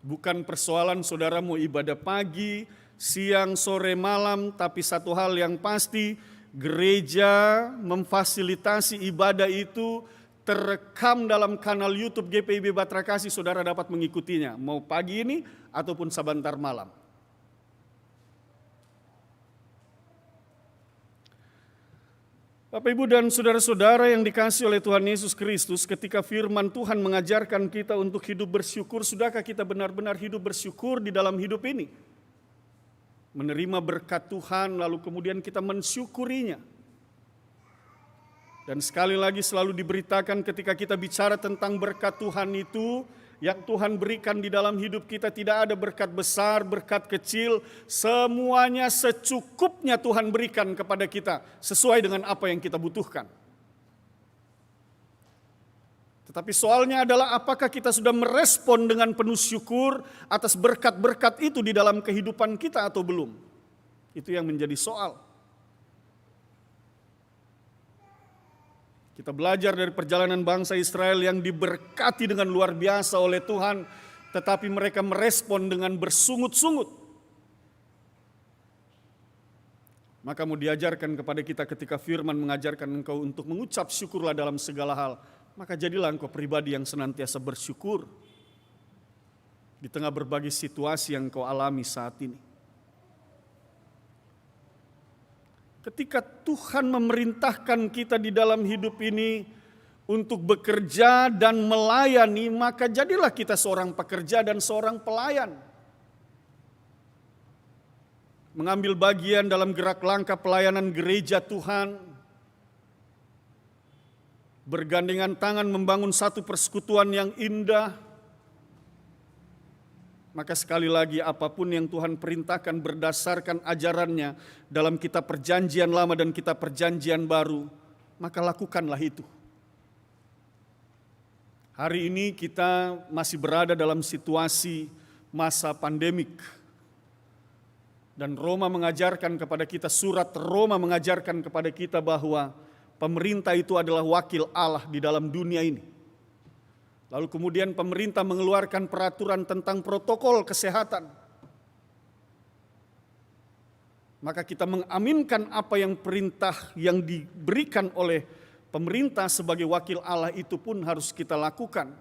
Bukan persoalan saudara mau ibadah pagi, siang, sore, malam, tapi satu hal yang pasti, gereja memfasilitasi ibadah itu terekam dalam kanal YouTube GPIB Batra Kasih, saudara dapat mengikutinya, mau pagi ini ataupun sebentar malam. Bapak, Ibu, dan saudara-saudara yang dikasihi oleh Tuhan Yesus Kristus, ketika firman Tuhan mengajarkan kita untuk hidup bersyukur, sudahkah kita benar-benar hidup bersyukur di dalam hidup ini? Menerima berkat Tuhan lalu kemudian kita mensyukurinya. Dan sekali lagi selalu diberitakan ketika kita bicara tentang berkat Tuhan itu, yang Tuhan berikan di dalam hidup kita tidak ada berkat besar, berkat kecil, semuanya secukupnya Tuhan berikan kepada kita sesuai dengan apa yang kita butuhkan. Tetapi soalnya adalah apakah kita sudah merespon dengan penuh syukur atas berkat-berkat itu di dalam kehidupan kita atau belum? Itu yang menjadi soal. Kita belajar dari perjalanan bangsa Israel yang diberkati dengan luar biasa oleh Tuhan, tetapi mereka merespon dengan bersungut-sungut. Maka mau diajarkan kepada kita ketika firman mengajarkan engkau untuk mengucap syukurlah dalam segala hal, maka jadilah engkau pribadi yang senantiasa bersyukur di tengah berbagai situasi yang engkau alami saat ini. Ketika Tuhan memerintahkan kita di dalam hidup ini untuk bekerja dan melayani, maka jadilah kita seorang pekerja dan seorang pelayan. Mengambil bagian dalam gerak langkah pelayanan gereja Tuhan, bergandengan tangan membangun satu persekutuan yang indah. Maka sekali lagi apapun yang Tuhan perintahkan berdasarkan ajarannya dalam kitab perjanjian lama dan kitab perjanjian baru, maka lakukanlah itu. Hari ini kita masih berada dalam situasi masa pandemik. Dan Roma mengajarkan kepada kita, surat Roma mengajarkan kepada kita bahwa pemerintah itu adalah wakil Allah di dalam dunia ini. Lalu kemudian pemerintah mengeluarkan peraturan tentang protokol kesehatan. Maka kita mengaminkan apa yang perintah yang diberikan oleh pemerintah sebagai wakil Allah itu pun harus kita lakukan.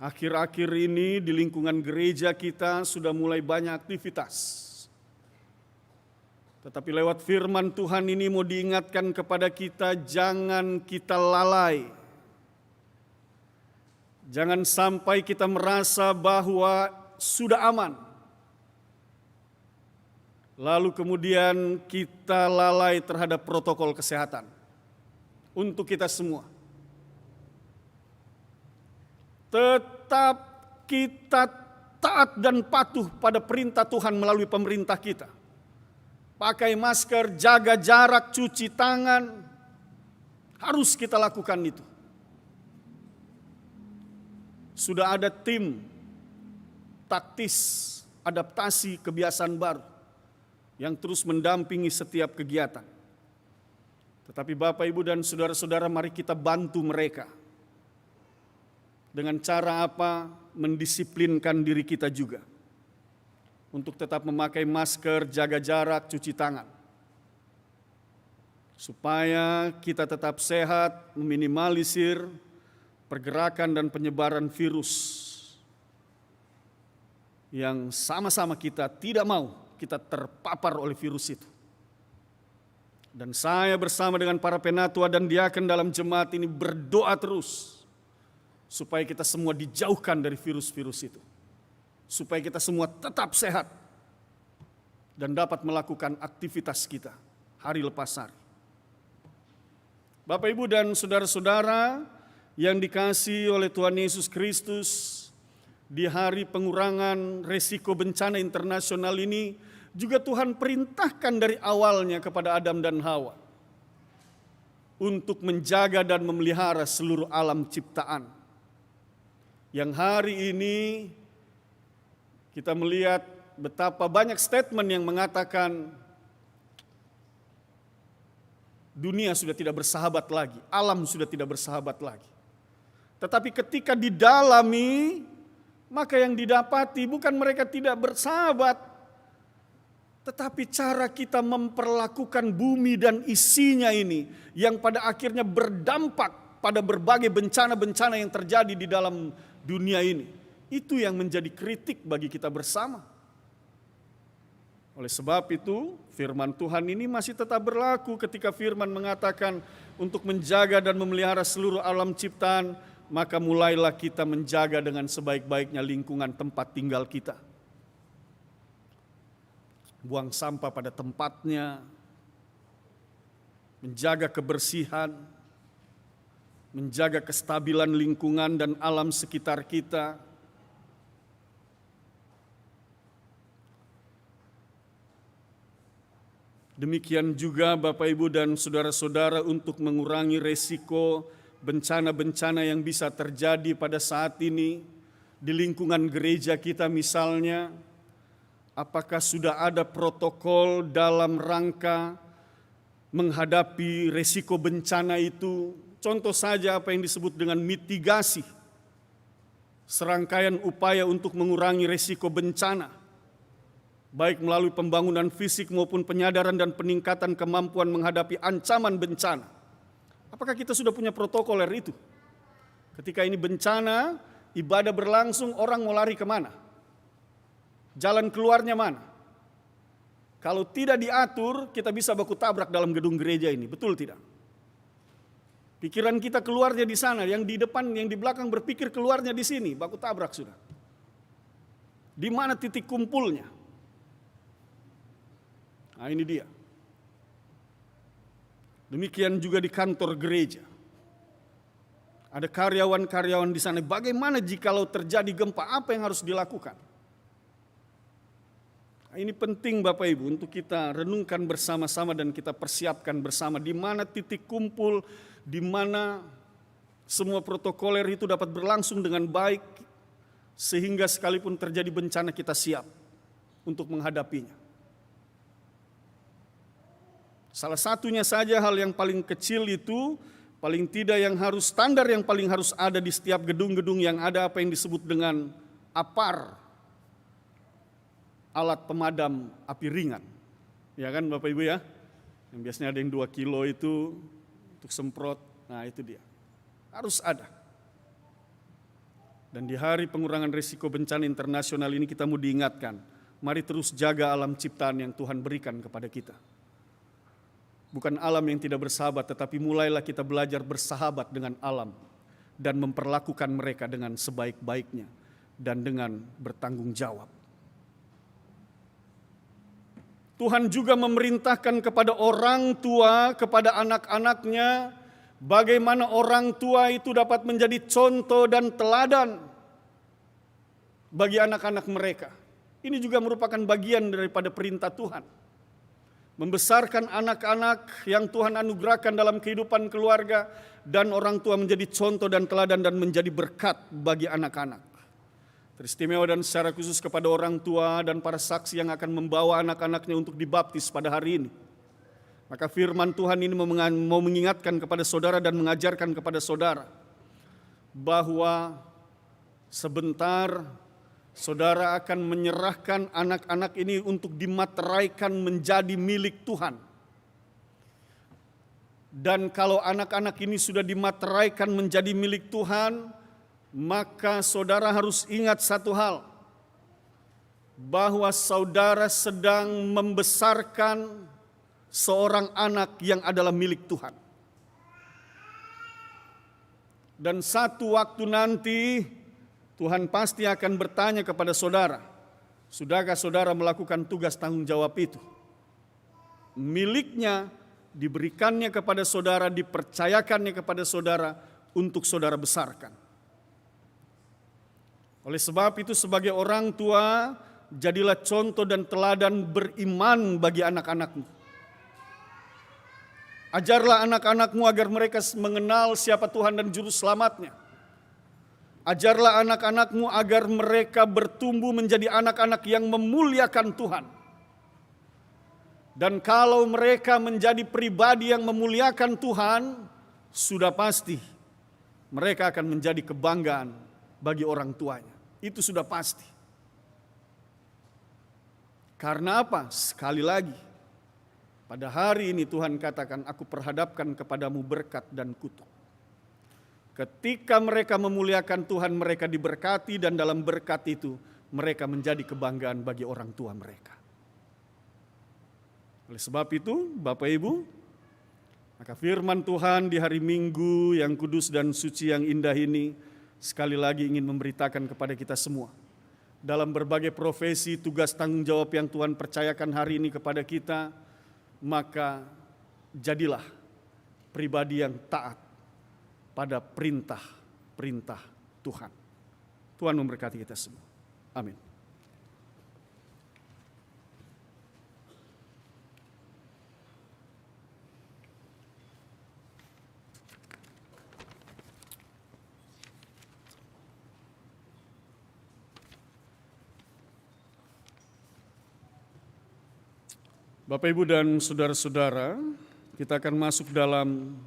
Akhir-akhir ini di lingkungan gereja kita sudah mulai banyak aktivitas. Tetapi lewat firman Tuhan ini mau diingatkan kepada kita, jangan kita lalai. Jangan sampai kita merasa bahwa sudah aman. Lalu kemudian kita lalai terhadap protokol kesehatan. Untuk kita semua. Tetap kita taat dan patuh pada perintah Tuhan melalui pemerintah kita. Pakai masker, jaga jarak, cuci tangan. Harus kita lakukan itu. Sudah ada tim taktis adaptasi kebiasaan baru yang terus mendampingi setiap kegiatan. Tetapi Bapak, Ibu, dan saudara-saudara, mari kita bantu mereka. Dengan cara apa? Mendisiplinkan diri kita juga. Untuk tetap memakai masker, jaga jarak, cuci tangan. Supaya kita tetap sehat, meminimalisir pergerakan dan penyebaran virus yang sama-sama kita tidak mau kita terpapar oleh virus itu. Dan saya bersama dengan para penatua dan diaken dalam jemaat ini berdoa terus supaya kita semua dijauhkan dari virus-virus itu. Supaya kita semua tetap sehat dan dapat melakukan aktivitas kita hari lepas hari. Bapak, Ibu, dan saudara-saudara yang dikasihi oleh Tuhan Yesus Kristus, di hari pengurangan resiko bencana internasional ini juga Tuhan perintahkan dari awalnya kepada Adam dan Hawa untuk menjaga dan memelihara seluruh alam ciptaan. Yang hari ini kita melihat betapa banyak statement yang mengatakan dunia sudah tidak bersahabat lagi, alam sudah tidak bersahabat lagi. Tetapi ketika didalami, maka yang didapati bukan mereka tidak bersahabat, tetapi cara kita memperlakukan bumi dan isinya ini yang pada akhirnya berdampak pada berbagai bencana-bencana yang terjadi di dalam dunia ini. Itu yang menjadi kritik bagi kita bersama. Oleh sebab itu, firman Tuhan ini masih tetap berlaku ketika firman mengatakan untuk menjaga dan memelihara seluruh alam ciptaan, maka mulailah kita menjaga dengan sebaik-baiknya lingkungan tempat tinggal kita. Buang sampah pada tempatnya, menjaga kebersihan, menjaga kestabilan lingkungan dan alam sekitar kita. Demikian juga Bapak, Ibu, dan saudara-saudara untuk mengurangi resiko bencana-bencana yang bisa terjadi pada saat ini di lingkungan gereja kita misalnya. Apakah sudah ada protokol dalam rangka menghadapi resiko bencana itu? Contoh saja apa yang disebut dengan mitigasi, serangkaian upaya untuk mengurangi resiko bencana, baik melalui pembangunan fisik maupun penyadaran dan peningkatan kemampuan menghadapi ancaman bencana. Apakah kita sudah punya protokoler itu? Ketika ini bencana, ibadah berlangsung, orang mau lari kemana? Jalan keluarnya mana? Kalau tidak diatur, kita bisa baku tabrak dalam gedung gereja ini, betul tidak? Pikiran kita keluarnya di sana, yang di depan, yang di belakang berpikir keluarnya di sini, baku tabrak sudah. Di mana titik kumpulnya? Nah, ini dia. Demikian juga di kantor gereja. Ada karyawan-karyawan di sana. Bagaimana jikalau terjadi gempa, apa yang harus dilakukan? Nah, ini penting Bapak Ibu untuk kita renungkan bersama-sama dan kita persiapkan bersama di mana titik kumpul, di mana semua protokoler itu dapat berlangsung dengan baik sehingga sekalipun terjadi bencana kita siap untuk menghadapinya. Salah satunya saja hal yang paling kecil itu, paling tidak yang harus standar yang paling harus ada di setiap gedung-gedung yang ada apa yang disebut dengan APAR, alat pemadam api ringan. Ya kan Bapak Ibu ya? Yang biasanya ada yang 2 kilo itu untuk semprot. Nah itu dia. Harus ada. Dan di hari pengurangan risiko bencana internasional ini kita mau diingatkan. Mari terus jaga alam ciptaan yang Tuhan berikan kepada kita. Bukan alam yang tidak bersahabat, tetapi mulailah kita belajar bersahabat dengan alam. Dan memperlakukan mereka dengan sebaik-baiknya. Dan dengan bertanggung jawab. Tuhan juga memerintahkan kepada orang tua, kepada anak-anaknya, bagaimana orang tua itu dapat menjadi contoh dan teladan bagi anak-anak mereka. Ini juga merupakan bagian daripada perintah Tuhan. Membesarkan anak-anak yang Tuhan anugerahkan dalam kehidupan keluarga dan orang tua menjadi contoh dan teladan dan menjadi berkat bagi anak-anak. Teristimewa dan secara khusus kepada orang tua dan para saksi yang akan membawa anak-anaknya untuk dibaptis pada hari ini. Maka firman Tuhan ini mau mengingatkan kepada saudara dan mengajarkan kepada saudara bahwa sebentar saudara akan menyerahkan anak-anak ini untuk dimateraikan menjadi milik Tuhan. Dan kalau anak-anak ini sudah dimateraikan menjadi milik Tuhan, maka saudara harus ingat satu hal, bahwa saudara sedang membesarkan seorang anak yang adalah milik Tuhan. Dan satu waktu nanti Tuhan pasti akan bertanya kepada saudara, sudahkah saudara melakukan tugas tanggung jawab itu? Miliknya diberikannya kepada saudara, dipercayakannya kepada saudara untuk saudara besarkan. Oleh sebab itu sebagai orang tua, jadilah contoh dan teladan beriman bagi anak-anakmu. Ajarlah anak-anakmu agar mereka mengenal siapa Tuhan dan Juru Selamatnya. Ajarlah anak-anakmu agar mereka bertumbuh menjadi anak-anak yang memuliakan Tuhan. Dan kalau mereka menjadi pribadi yang memuliakan Tuhan, sudah pasti mereka akan menjadi kebanggaan bagi orang tuanya. Itu sudah pasti. Karena apa? Sekali lagi, pada hari ini Tuhan katakan, aku perhadapkan kepadamu berkat dan kutuk. Ketika mereka memuliakan Tuhan, mereka diberkati dan dalam berkat itu mereka menjadi kebanggaan bagi orang tua mereka. Oleh sebab itu, Bapak Ibu, maka firman Tuhan di hari Minggu yang kudus dan suci yang indah ini sekali lagi ingin memberitakan kepada kita semua. Dalam berbagai profesi, tugas tanggung jawab yang Tuhan percayakan hari ini kepada kita, maka jadilah pribadi yang taat pada perintah-perintah Tuhan. Tuhan memberkati kita semua. Amin. Bapak, Ibu, dan saudara-saudara, kita akan masuk dalam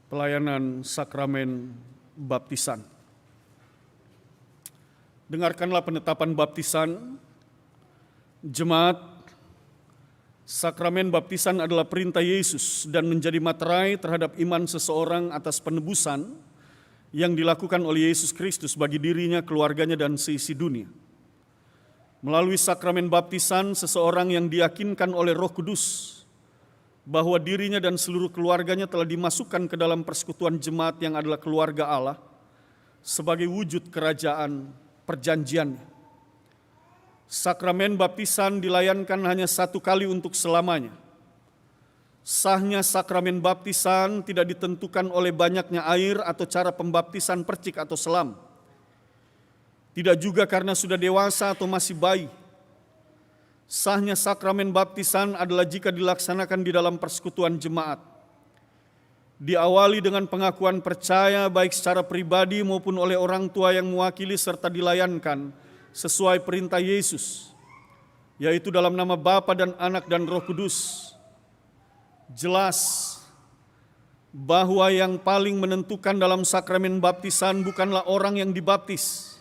pelayanan sakramen baptisan. Dengarkanlah penetapan baptisan. Jemaat, sakramen baptisan adalah perintah Yesus dan menjadi materai terhadap iman seseorang atas penebusan yang dilakukan oleh Yesus Kristus bagi dirinya, keluarganya, dan seisi dunia. Melalui sakramen baptisan, seseorang yang diyakinkan oleh Roh Kudus bahwa dirinya dan seluruh keluarganya telah dimasukkan ke dalam persekutuan jemaat yang adalah keluarga Allah sebagai wujud kerajaan perjanjiannya. Sakramen baptisan dilayankan hanya satu kali untuk selamanya. Sahnya sakramen baptisan tidak ditentukan oleh banyaknya air atau cara pembaptisan percik atau selam. Tidak juga karena sudah dewasa atau masih bayi. Sahnya sakramen baptisan adalah jika dilaksanakan di dalam persekutuan jemaat. Diawali dengan pengakuan percaya baik secara pribadi maupun oleh orang tua yang mewakili serta dilayankan sesuai perintah Yesus, yaitu dalam nama Bapa dan Anak dan Roh Kudus. Jelas bahwa yang paling menentukan dalam sakramen baptisan bukanlah orang yang dibaptis,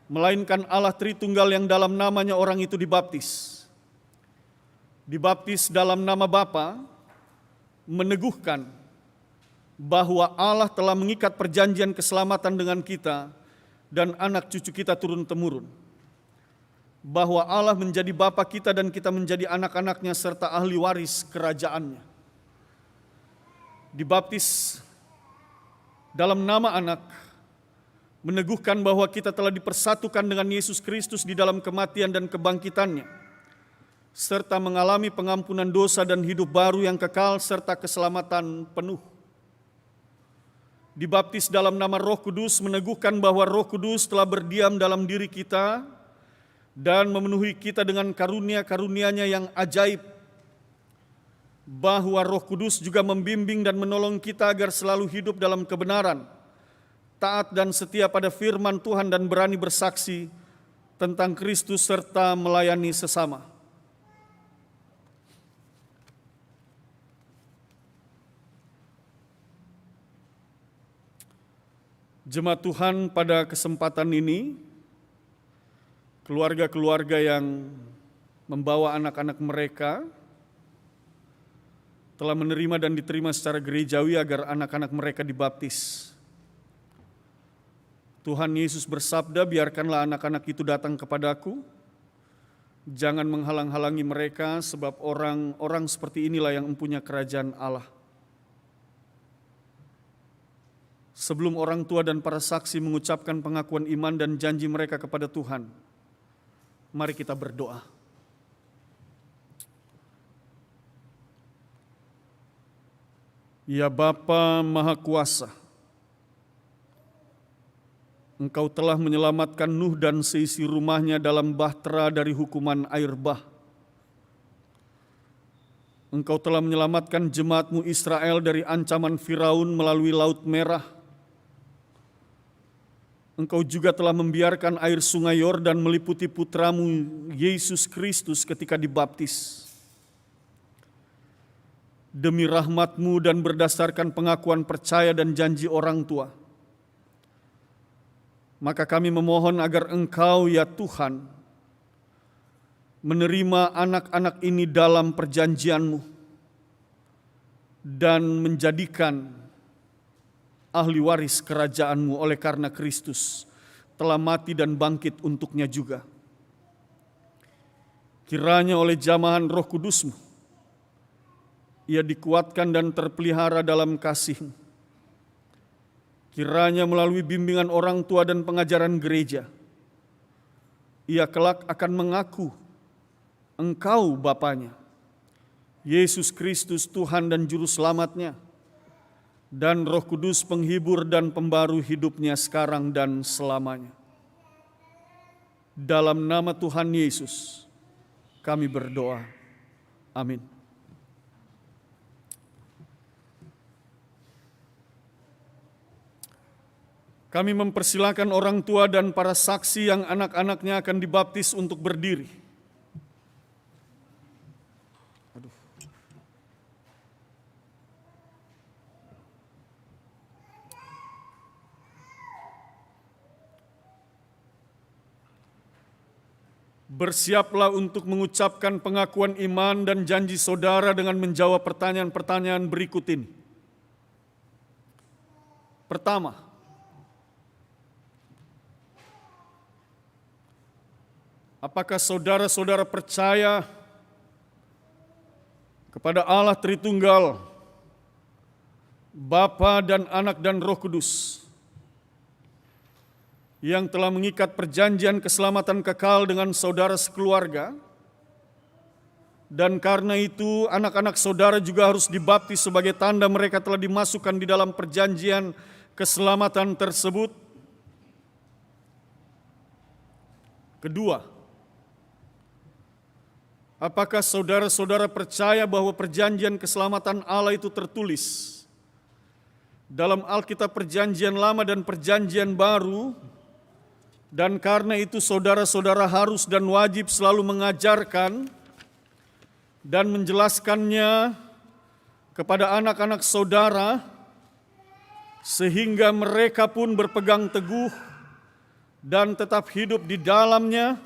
melainkan Allah Tritunggal yang dalam namanya orang itu dibaptis. Dibaptis dalam nama Bapa meneguhkan bahwa Allah telah mengikat perjanjian keselamatan dengan kita dan anak cucu kita turun-temurun. Bahwa Allah menjadi Bapa kita dan kita menjadi anak-anaknya serta ahli waris kerajaannya. Dibaptis dalam nama Anak meneguhkan bahwa kita telah dipersatukan dengan Yesus Kristus di dalam kematian dan kebangkitannya, serta mengalami pengampunan dosa dan hidup baru yang kekal serta keselamatan penuh. Dibaptis dalam nama Roh Kudus meneguhkan bahwa Roh Kudus telah berdiam dalam diri kita dan memenuhi kita dengan karunia-karunia-Nya yang ajaib. Bahwa Roh Kudus juga membimbing dan menolong kita agar selalu hidup dalam kebenaran, taat dan setia pada firman Tuhan dan berani bersaksi tentang Kristus serta melayani sesama. Jemaat Tuhan, pada kesempatan ini, keluarga-keluarga yang membawa anak-anak mereka telah menerima dan diterima secara gerejawi agar anak-anak mereka dibaptis. Tuhan Yesus bersabda, biarkanlah anak-anak itu datang kepadaku, jangan menghalang-halangi mereka, sebab orang-orang seperti inilah yang mempunyai kerajaan Allah. Sebelum orang tua dan para saksi mengucapkan pengakuan iman dan janji mereka kepada Tuhan, mari kita berdoa. Ya Bapa Maha Kuasa, Engkau telah menyelamatkan Nuh dan seisi rumahnya dalam bahtera dari hukuman air bah. Engkau telah menyelamatkan jemaat-Mu Israel dari ancaman Firaun melalui Laut Merah. Engkau juga telah membiarkan air sungai Yordan meliputi putra-Mu Yesus Kristus ketika dibaptis. Demi rahmat-Mu dan berdasarkan pengakuan percaya dan janji orang tua, maka kami memohon agar Engkau, ya Tuhan, menerima anak-anak ini dalam perjanjian-Mu dan menjadikan ahli waris kerajaan-Mu oleh karena Kristus telah mati dan bangkit untuknya juga. Kiranya oleh jamahan Roh Kudus-Mu, ia dikuatkan dan terpelihara dalam kasih-Mu. Kiranya melalui bimbingan orang tua dan pengajaran gereja, ia kelak akan mengaku Engkau Bapanya, Yesus Kristus Tuhan dan Juru Selamatnya, dan Roh Kudus penghibur dan pembaru hidupnya sekarang dan selamanya. Dalam nama Tuhan Yesus, kami berdoa. Amin. Kami mempersilakan orang tua dan para saksi yang anak-anaknya akan dibaptis untuk berdiri. Bersiaplah untuk mengucapkan pengakuan iman dan janji saudara dengan menjawab pertanyaan-pertanyaan berikut ini. Pertama, apakah saudara-saudara percaya kepada Allah Tritunggal, Bapa dan Anak dan Roh Kudus, yang telah mengikat perjanjian keselamatan kekal dengan saudara sekeluarga, dan karena itu anak-anak saudara juga harus dibaptis sebagai tanda mereka telah dimasukkan di dalam perjanjian keselamatan tersebut? Kedua, apakah saudara-saudara percaya bahwa perjanjian keselamatan Allah itu tertulis dalam Alkitab Perjanjian Lama dan Perjanjian Baru, dan karena itu saudara-saudara harus dan wajib selalu mengajarkan dan menjelaskannya kepada anak-anak saudara, sehingga mereka pun berpegang teguh dan tetap hidup di dalamnya?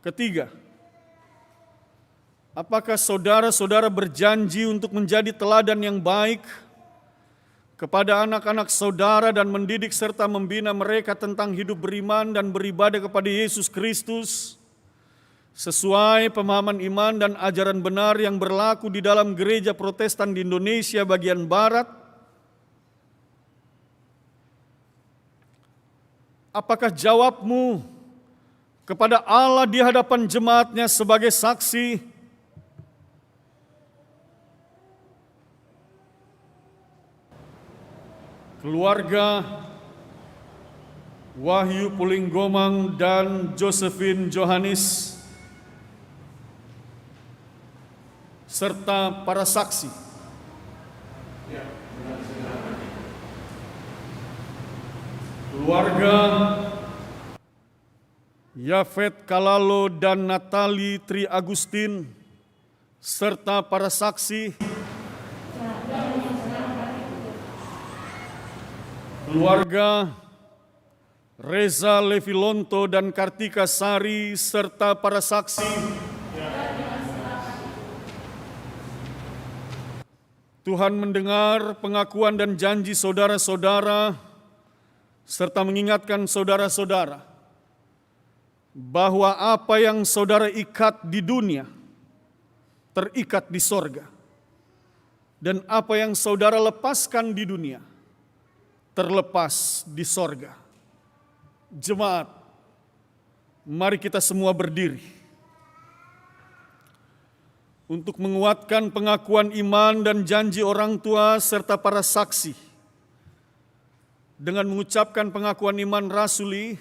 Ketiga, apakah saudara-saudara berjanji untuk menjadi teladan yang baik kepada anak-anak saudara dan mendidik serta membina mereka tentang hidup beriman dan beribadah kepada Yesus Kristus sesuai pemahaman iman dan ajaran benar yang berlaku di dalam gereja Protestan di Indonesia bagian Barat? Apakah jawabmu kepada Allah di hadapan jemaatnya sebagai saksi? Keluarga Wahyu Pulinggomang dan Josephine Johannes, serta para saksi. Keluarga Yafet Kalalo dan Natali Tri Agustin, serta para saksi. Keluarga Reza Levilonto dan Kartika Sari, serta para saksi. Tuhan mendengar pengakuan dan janji saudara-saudara, serta mengingatkan saudara-saudara bahwa apa yang saudara ikat di dunia terikat di sorga, dan apa yang saudara lepaskan di dunia terlepas di sorga. Jemaat, mari kita semua berdiri untuk menguatkan pengakuan iman dan janji orang tua serta para saksi dengan mengucapkan pengakuan iman rasuli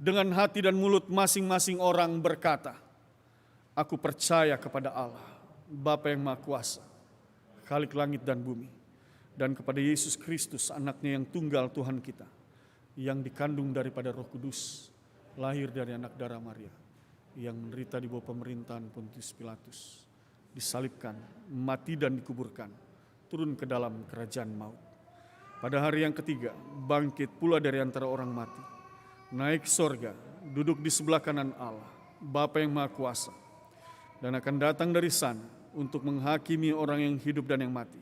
dengan hati dan mulut masing-masing orang berkata, "Aku percaya kepada Allah, Bapa yang Maha Kuasa, Khalik langit dan bumi, dan kepada Yesus Kristus, anaknya yang tunggal Tuhan kita, yang dikandung daripada Roh Kudus, lahir dari anak darah Maria, yang menderita di bawah pemerintahan Pontius Pilatus, disalibkan, mati dan dikuburkan, turun ke dalam kerajaan maut. Pada hari yang ketiga, bangkit pula dari antara orang mati, naik sorga, duduk di sebelah kanan Allah, Bapa yang Maha Kuasa, dan akan datang dari sana untuk menghakimi orang yang hidup dan yang mati.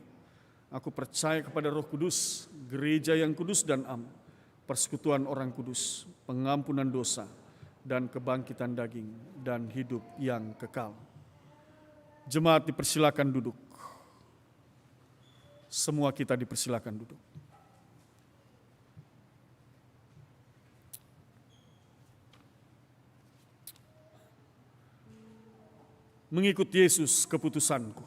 Aku percaya kepada Roh Kudus, gereja yang kudus dan am, persekutuan orang kudus, pengampunan dosa, dan kebangkitan daging, dan hidup yang kekal." Jemaat dipersilakan duduk. Semua kita dipersilakan duduk. mengikut Yesus keputusanku.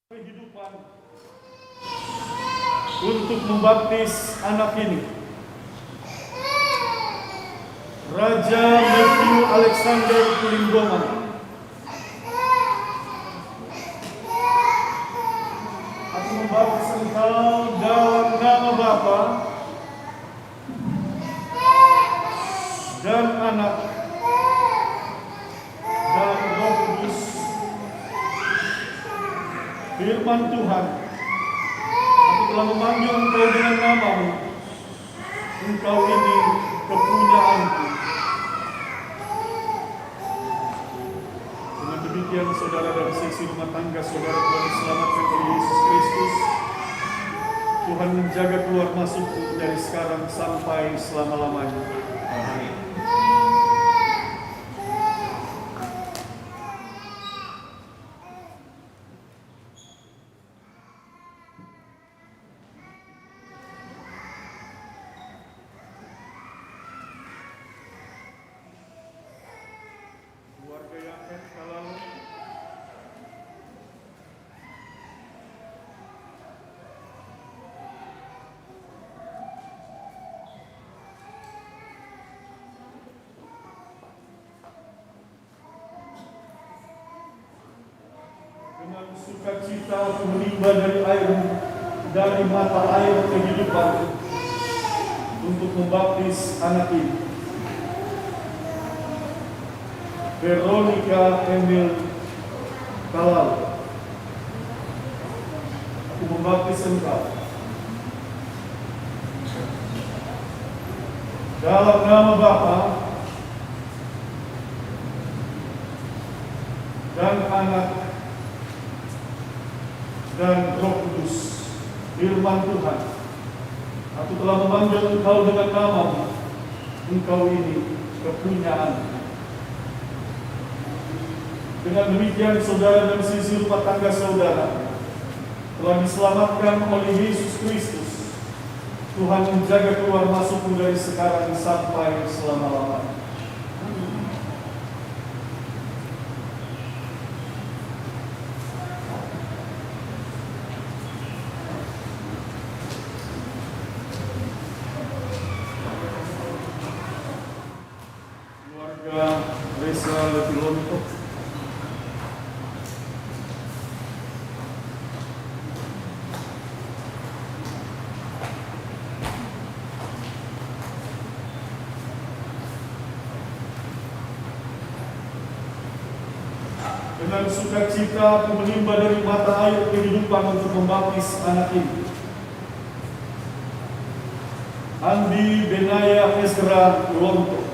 Kehidupan untuk membaptis anak ini, Raja Matthew Alexander Kulinggoman, aku membaptis engkau dalam nama Bapa dan Anak dan Roh Kudus. Firman Tuhan, aku telah memanggil engkau dengan namamu, engkau ini kepunyaanku. Dengan demikian saudara dan seisi rumah tangga saudara telah diselamatkan oleh Yesus Kristus. Tuhan menjaga keluar masukku dari sekarang sampai selama-lamanya. Amin. Dengan sukacita aku menimba dari mata air kehidupan untuk membaptis anak ini, Veronica Emil Kalal. Aku membaptis engkau dalam nama Bapa dan Anak dan Roh Kudus. Firman Tuhan, aku telah memanggil engkau dengan namamu, engkau ini kepunyaan. Dengan demikian saudara dan sisi rumah tangga saudara telah diselamatkan oleh Yesus Kristus. Tuhan menjaga keluar masukmu dari sekarang sampai selama-lamanya. Resa Letilonto, dengan sukacita aku menimba dari mata air kehidupan untuk membaptis anak ini, Andi Benaya Ezra Lonto.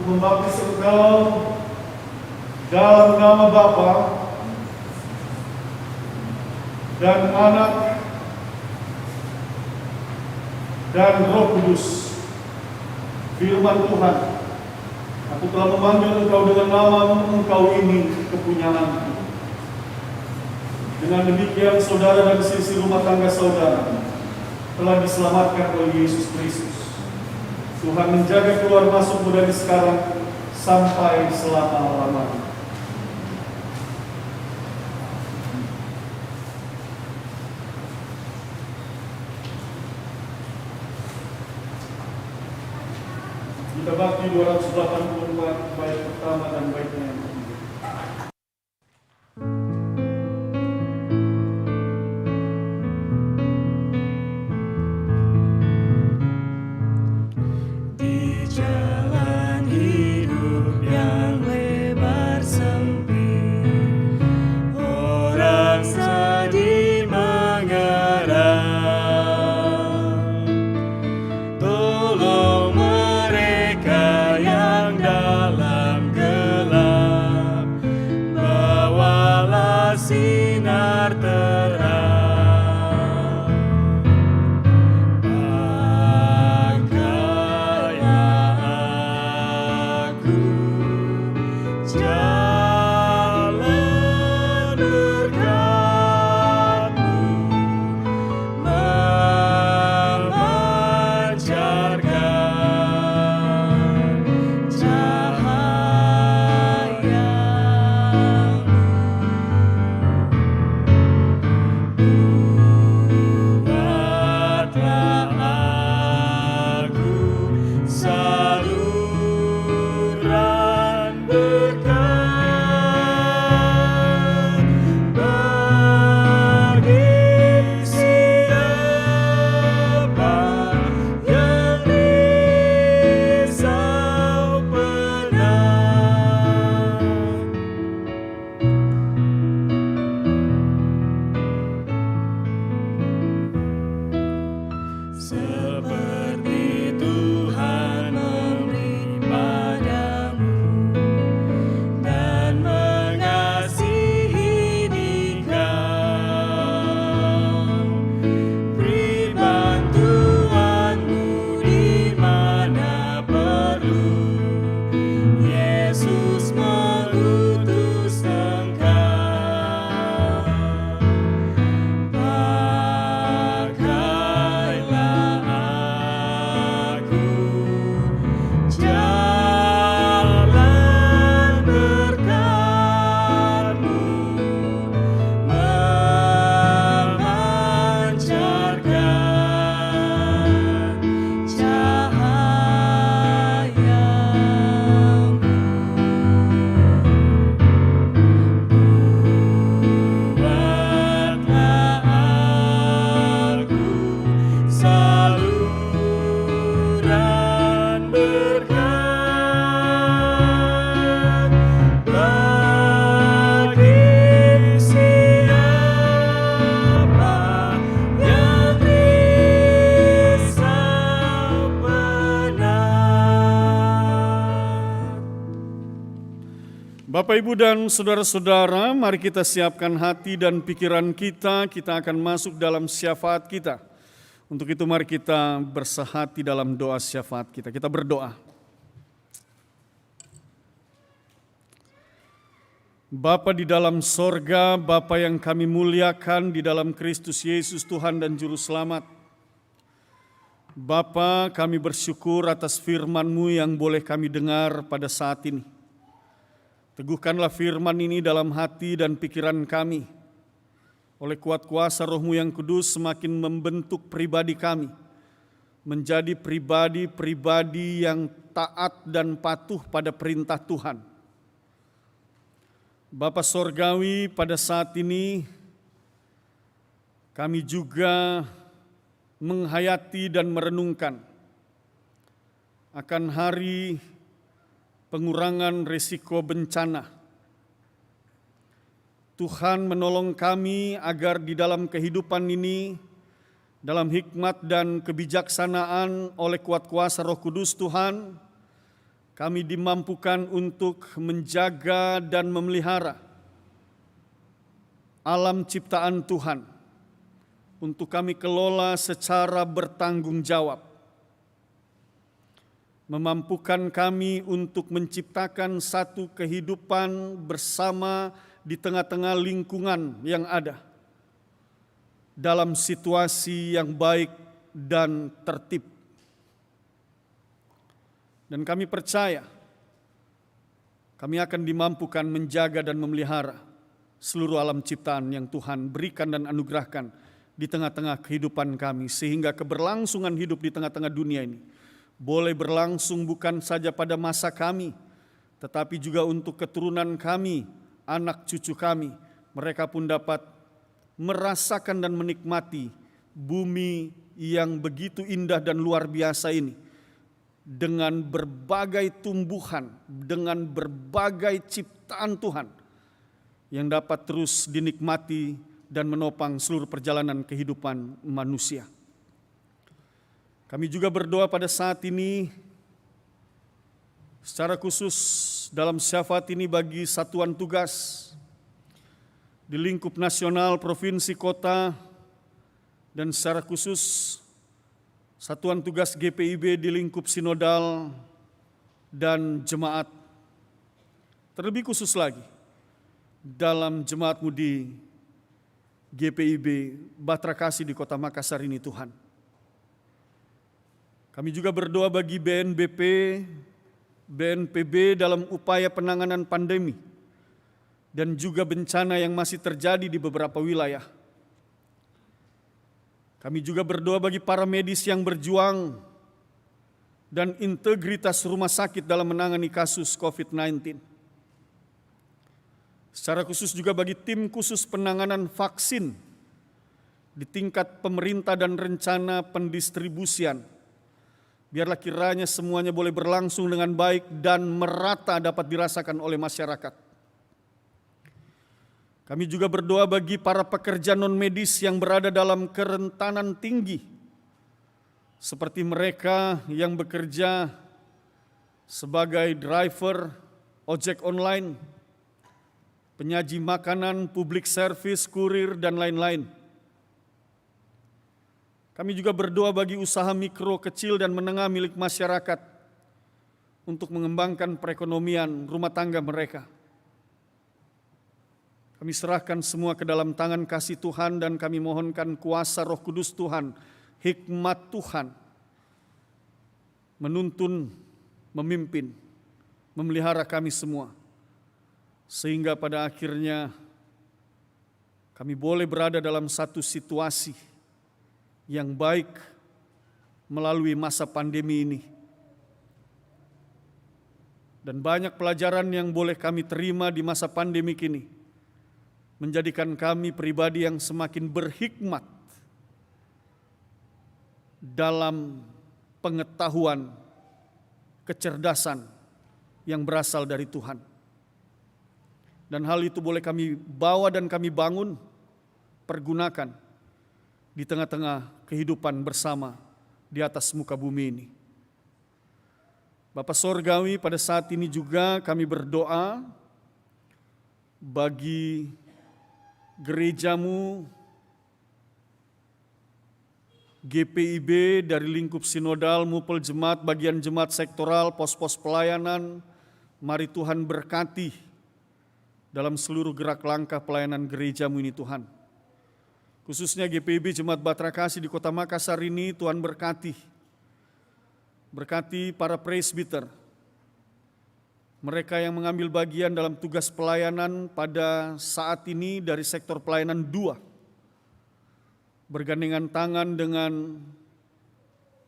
Membaptis engkau dalam nama Bapa dan Anak dan Roh Kudus. Firman Tuhan, aku telah memanggil engkau dengan namamu, engkau ini kepunyaanku. Dengan demikian saudara dan sisi rumah tangga saudara telah diselamatkan oleh Yesus Kristus. Tuhan menjaga keluar masukmu dari sekarang sampai selama-lamanya. Kita bakti 284 bait pertama dan baitnya yang ketiga. Di jalan hidup yang lebar sempit, orang sedih mengerang. Tolong mereka yang dalam gelap, bawalah sinar terang. Pakailah aku jalan berkat-Mu, memancarkan cahaya-Mu. Buatlah aku saluran berkat bagi siapa yang risau penat. Seperti Tuhan memberi padamu dan mengasihi dikau, beri bantuanmu di mana perlu. Yesus mengutus Engkau. Pakailah aku jalan berkat-Mu, memancarkan cahaya-Mu. Buatlah aku saluran berkat bagi siapa yang risau penat. Bapak, Ibu, dan saudara-saudara, mari kita siapkan hati dan pikiran kita. Kita akan masuk dalam syafaat kita. Untuk itu mari kita bersehati dalam doa syafaat kita. Kita berdoa. Bapa di dalam sorga, Bapa yang kami muliakan di dalam Kristus Yesus Tuhan dan Juru Selamat. Bapa, kami bersyukur atas firman-Mu yang boleh kami dengar pada saat ini. Teguhkanlah firman ini dalam hati dan pikiran kami. Oleh kuat kuasa Roh-Mu yang kudus semakin membentuk pribadi kami menjadi pribadi-pribadi yang taat dan patuh pada perintah Tuhan. Bapa Sorgawi, pada saat ini kami juga menghayati dan merenungkan akan hari pengurangan risiko bencana. Tuhan menolong kami agar di dalam kehidupan ini, dalam hikmat dan kebijaksanaan oleh kuat kuasa Roh Kudus Tuhan, kami dimampukan untuk menjaga dan memelihara alam ciptaan Tuhan, untuk kami kelola secara bertanggung jawab. Memampukan kami untuk menciptakan satu kehidupan bersama di tengah-tengah lingkungan yang ada, dalam situasi yang baik dan tertib. Dan kami percaya, kami akan dimampukan menjaga dan memelihara seluruh alam ciptaan yang Tuhan berikan dan anugerahkan di tengah-tengah kehidupan kami, sehingga keberlangsungan hidup di tengah-tengah dunia ini boleh berlangsung bukan saja pada masa kami, tetapi juga untuk keturunan kami, anak cucu kami. Mereka pun dapat merasakan dan menikmati bumi yang begitu indah dan luar biasa ini, dengan berbagai tumbuhan, dengan berbagai ciptaan Tuhan yang dapat terus dinikmati dan menopang seluruh perjalanan kehidupan manusia. Kami juga berdoa pada saat ini secara khusus dalam syafaat ini bagi satuan tugas di lingkup nasional, provinsi, kota, dan secara khusus satuan tugas GPIB di lingkup sinodal dan jemaat. Terlebih khusus lagi dalam jemaatmu di GPIB Bahtera Kasih di Kota Makassar ini Tuhan. Kami juga berdoa bagi BNBP, BNPB dalam upaya penanganan pandemi dan juga bencana yang masih terjadi di beberapa wilayah. Kami juga berdoa bagi para medis yang berjuang dan integritas rumah sakit dalam menangani kasus COVID-19. Secara khusus juga bagi tim khusus penanganan vaksin di tingkat pemerintah dan rencana pendistribusian. Biarlah kiranya semuanya boleh berlangsung dengan baik dan merata dapat dirasakan oleh masyarakat. Kami juga berdoa bagi para pekerja non-medis yang berada dalam kerentanan tinggi, seperti mereka yang bekerja sebagai driver, ojek online, penyaji makanan, public service, kurir, dan lain-lain. Kami juga berdoa bagi usaha mikro, kecil, dan menengah milik masyarakat untuk mengembangkan perekonomian rumah tangga mereka. Kami serahkan semua ke dalam tangan kasih Tuhan dan kami mohonkan kuasa Roh Kudus Tuhan, hikmat Tuhan, menuntun, memimpin, memelihara kami semua. Sehingga pada akhirnya kami boleh berada dalam satu situasi yang baik melalui masa pandemi ini. Dan banyak pelajaran yang boleh kami terima di masa pandemi ini, menjadikan kami pribadi yang semakin berhikmat dalam pengetahuan, kecerdasan yang berasal dari Tuhan. Dan hal itu boleh kami bawa dan kami bangun, pergunakan di tengah-tengah kehidupan bersama di atas muka bumi ini. Bapa Sorgawi, pada saat ini juga kami berdoa bagi gerejamu, GPIB dari lingkup sinodal, mupel jemaat, bagian jemaat sektoral, pos-pos pelayanan. Mari Tuhan berkati dalam seluruh gerak langkah pelayanan gerejamu ini Tuhan. Khususnya GPIB Jemaat Bahtera Kasih di Kota Makassar ini Tuhan berkati. Berkati para presbiter, mereka yang mengambil bagian dalam tugas pelayanan pada saat ini dari sektor pelayanan 2, bergandengan tangan dengan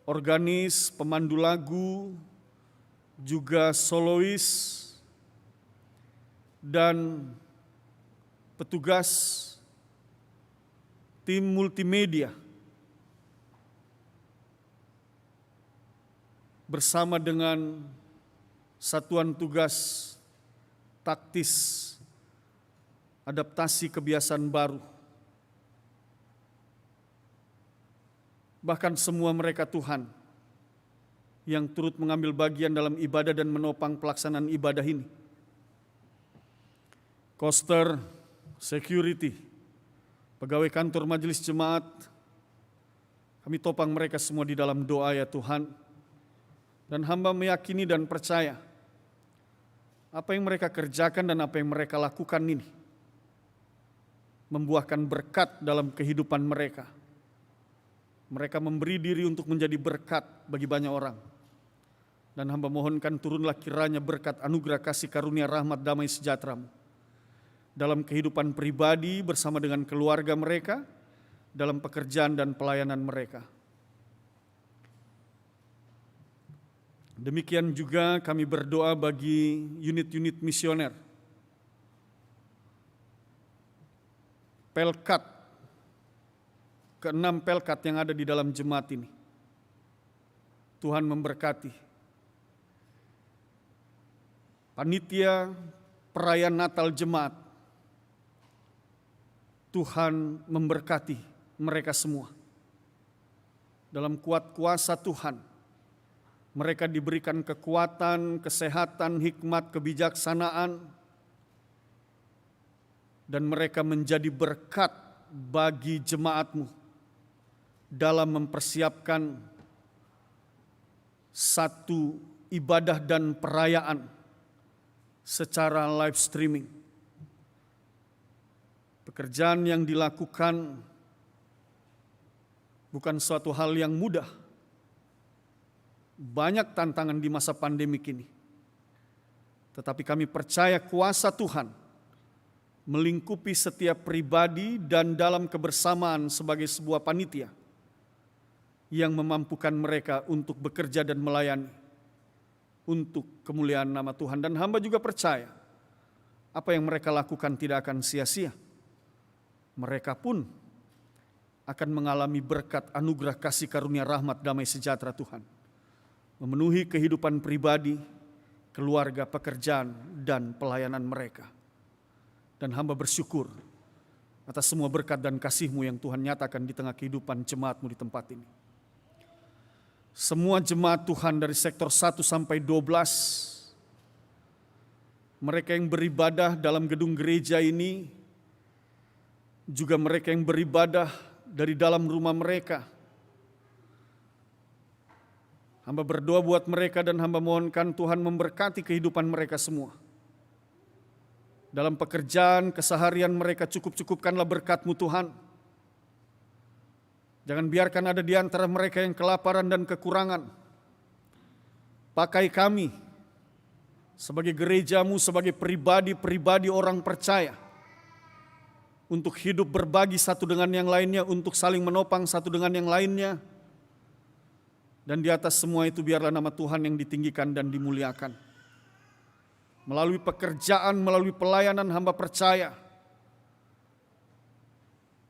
organis, pemandu lagu, juga solois, dan petugas tim multimedia bersama dengan satuan tugas taktis adaptasi kebiasaan baru. Bahkan semua mereka Tuhan yang turut mengambil bagian dalam ibadah dan menopang pelaksanaan ibadah ini. Koster, security, pegawai kantor majelis jemaat, kami topang mereka semua di dalam doa ya Tuhan. Dan hamba meyakini dan percaya apa yang mereka kerjakan dan apa yang mereka lakukan ini membuahkan berkat dalam kehidupan mereka. Mereka memberi diri untuk menjadi berkat bagi banyak orang. Dan hamba mohonkan turunlah kiranya berkat anugerah kasih karunia rahmat damai sejahtera-Mu dalam kehidupan pribadi bersama dengan keluarga mereka, dalam pekerjaan dan pelayanan mereka. Demikian juga kami berdoa bagi unit-unit misioner, Pelkat, ke-6 Pelkat yang ada di dalam jemaat ini. Tuhan memberkati. Panitia perayaan Natal jemaat, Tuhan memberkati mereka semua. Dalam kuat kuasa Tuhan, mereka diberikan kekuatan, kesehatan, hikmat, kebijaksanaan, dan mereka menjadi berkat bagi jemaatmu dalam mempersiapkan satu ibadah dan perayaan secara live streaming. Pekerjaan yang dilakukan bukan suatu hal yang mudah. Banyak tantangan di masa pandemik ini. Tetapi kami percaya kuasa Tuhan melingkupi setiap pribadi dan dalam kebersamaan sebagai sebuah panitia yang memampukan mereka untuk bekerja dan melayani untuk kemuliaan nama Tuhan. Dan hamba juga percaya apa yang mereka lakukan tidak akan sia-sia. Mereka pun akan mengalami berkat anugerah kasih karunia rahmat damai sejahtera Tuhan, memenuhi kehidupan pribadi, keluarga, pekerjaan, dan pelayanan mereka. Dan hamba bersyukur atas semua berkat dan kasih-Mu yang Tuhan nyatakan di tengah kehidupan jemaat-Mu di tempat ini. Semua jemaat Tuhan dari sektor 1 sampai 12, mereka yang beribadah dalam gedung gereja ini, juga mereka yang beribadah dari dalam rumah mereka. Hamba berdoa buat mereka dan hamba mohonkan Tuhan memberkati kehidupan mereka semua. Dalam pekerjaan, keseharian mereka cukup-cukupkanlah berkat-Mu Tuhan. Jangan biarkan ada di antara mereka yang kelaparan dan kekurangan. Pakai kami sebagai gereja-Mu, sebagai pribadi-pribadi orang percaya, untuk hidup berbagi satu dengan yang lainnya, untuk saling menopang satu dengan yang lainnya. Dan di atas semua itu biarlah nama Tuhan yang ditinggikan dan dimuliakan. Melalui pekerjaan, melalui pelayanan hamba percaya,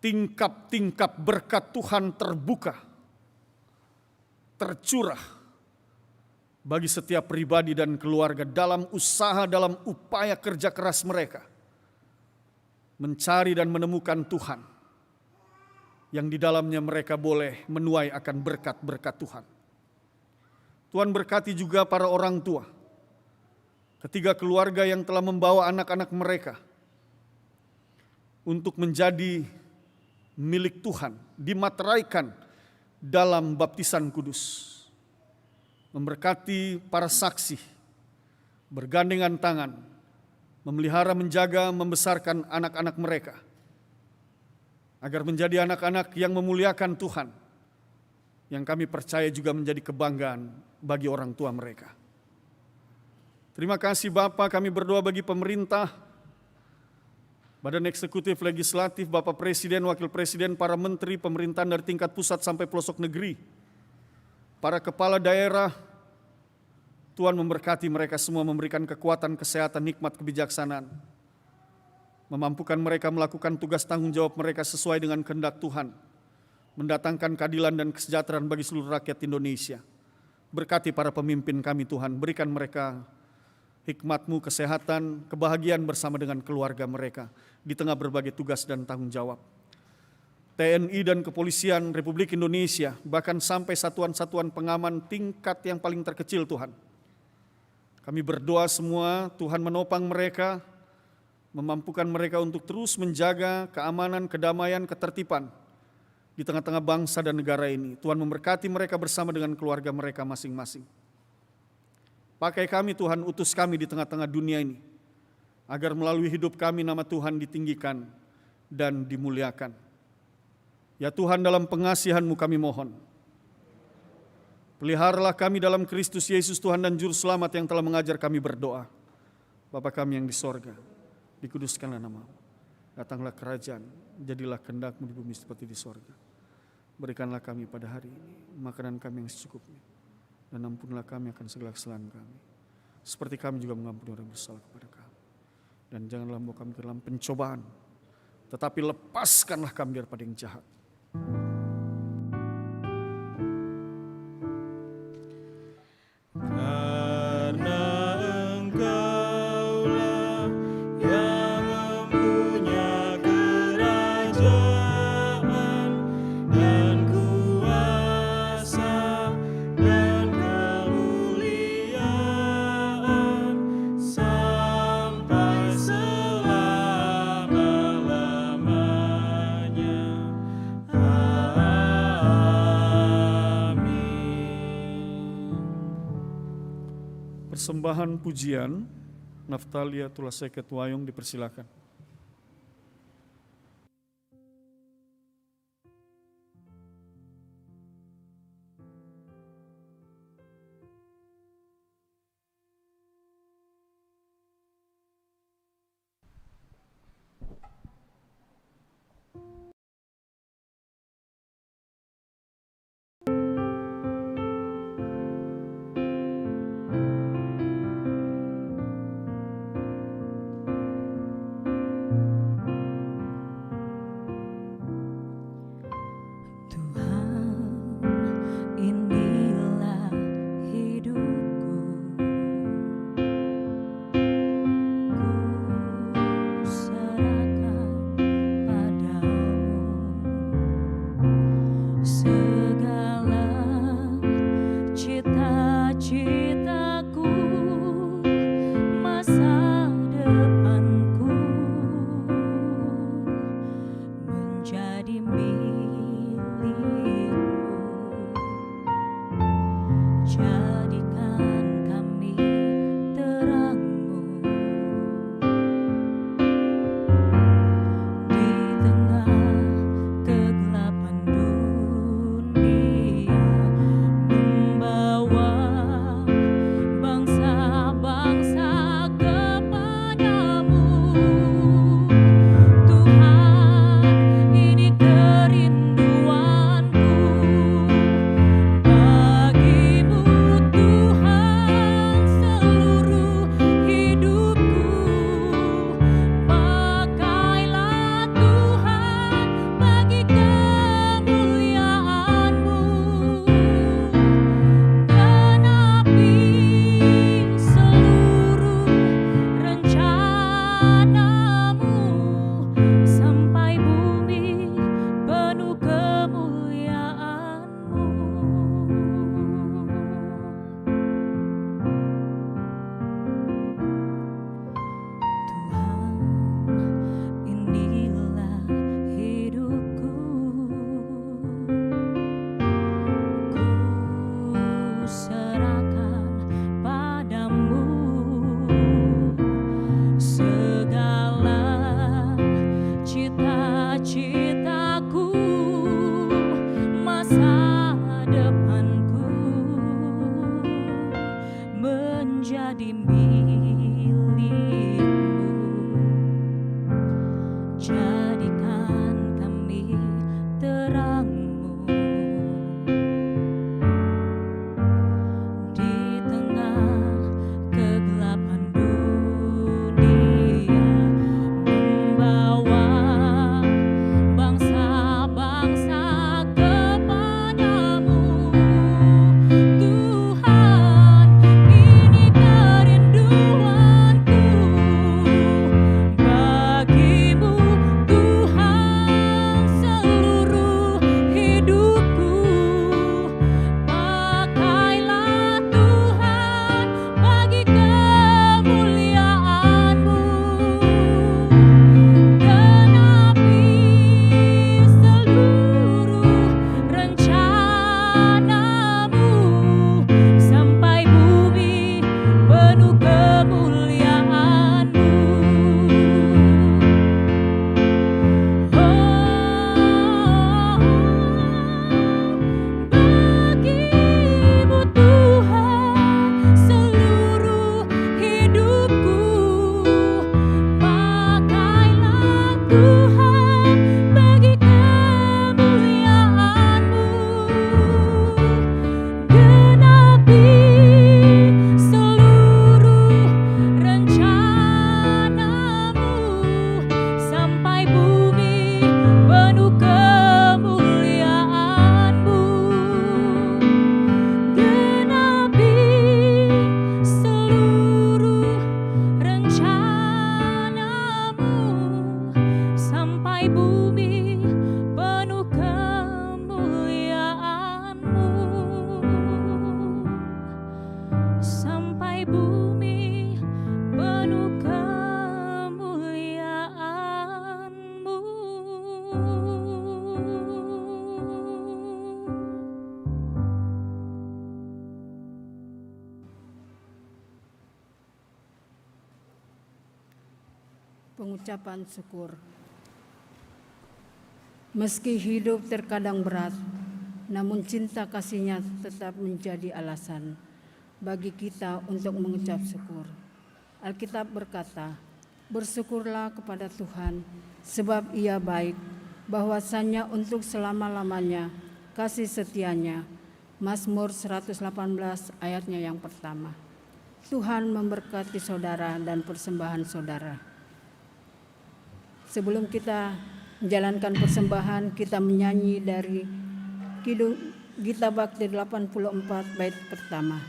tingkap-tingkap berkat Tuhan terbuka, tercurah bagi setiap pribadi dan keluarga dalam usaha, dalam upaya kerja keras mereka, mencari dan menemukan Tuhan, yang di dalamnya mereka boleh menuai akan berkat-berkat Tuhan. Tuhan berkati juga para orang tua, ketiga keluarga yang telah membawa anak-anak mereka untuk menjadi milik Tuhan, dimateraikan dalam baptisan kudus. Memberkati para saksi, bergandengan tangan, memelihara, menjaga, membesarkan anak-anak mereka, agar menjadi anak-anak yang memuliakan Tuhan, yang kami percaya juga menjadi kebanggaan bagi orang tua mereka. Terima kasih Bapa, kami berdoa bagi pemerintah, Badan Eksekutif Legislatif, Bapak Presiden, Wakil Presiden, para menteri pemerintahan dari tingkat pusat sampai pelosok negeri, para kepala daerah. Tuhan memberkati mereka semua, memberikan kekuatan, kesehatan, hikmat, kebijaksanaan, memampukan mereka melakukan tugas tanggung jawab mereka sesuai dengan kehendak Tuhan, mendatangkan keadilan dan kesejahteraan bagi seluruh rakyat Indonesia. Berkati para pemimpin kami Tuhan, berikan mereka hikmat-Mu, kesehatan, kebahagiaan bersama dengan keluarga mereka di tengah berbagai tugas dan tanggung jawab. TNI dan Kepolisian Republik Indonesia, bahkan sampai satuan-satuan pengaman tingkat yang paling terkecil Tuhan. Kami berdoa semua Tuhan menopang mereka, memampukan mereka untuk terus menjaga keamanan, kedamaian, ketertiban di tengah-tengah bangsa dan negara ini. Tuhan memberkati mereka bersama dengan keluarga mereka masing-masing. Pakai kami Tuhan, utus kami di tengah-tengah dunia ini, agar melalui hidup kami nama Tuhan ditinggikan dan dimuliakan. Ya Tuhan, dalam pengasihan-Mu kami mohon, peliharalah kami dalam Kristus Yesus Tuhan dan Juru Selamat yang telah mengajar kami berdoa. Bapa kami yang di sorga, dikuduskanlah nama-Mu. Datanglah kerajaan, jadilah kehendak-Mu di bumi seperti di sorga. Berikanlah kami pada hari ini makanan kami yang secukupnya. dan ampunilah kami akan segala kesalahan kami, seperti kami juga mengampuni orang yang bersalah kepada kami. Dan janganlah membawa kami ke dalam pencobaan, tetapi lepaskanlah kami daripada yang jahat. Karena Engkaulah yang mempunyai kerajaan dan kuasa dan kemuliaan sampai selama-lamanya. Persembahan pujian, Naftalia Tulaseket Wayung dipersilakan. Bagimu Pengucapan syukur. Meski hidup terkadang berat, namun cinta kasih-Nya tetap menjadi alasan bagi kita untuk mengucap syukur. Alkitab berkata, bersyukurlah kepada Tuhan sebab Ia baik, bahwasanya untuk selama-lamanya kasih setia-Nya. Mazmur 118 ayatnya yang pertama. Tuhan memberkati saudara dan persembahan saudara. Sebelum kita menjalankan persembahan, kita menyanyi dari Kidung Gita Bakti 84 bait pertama.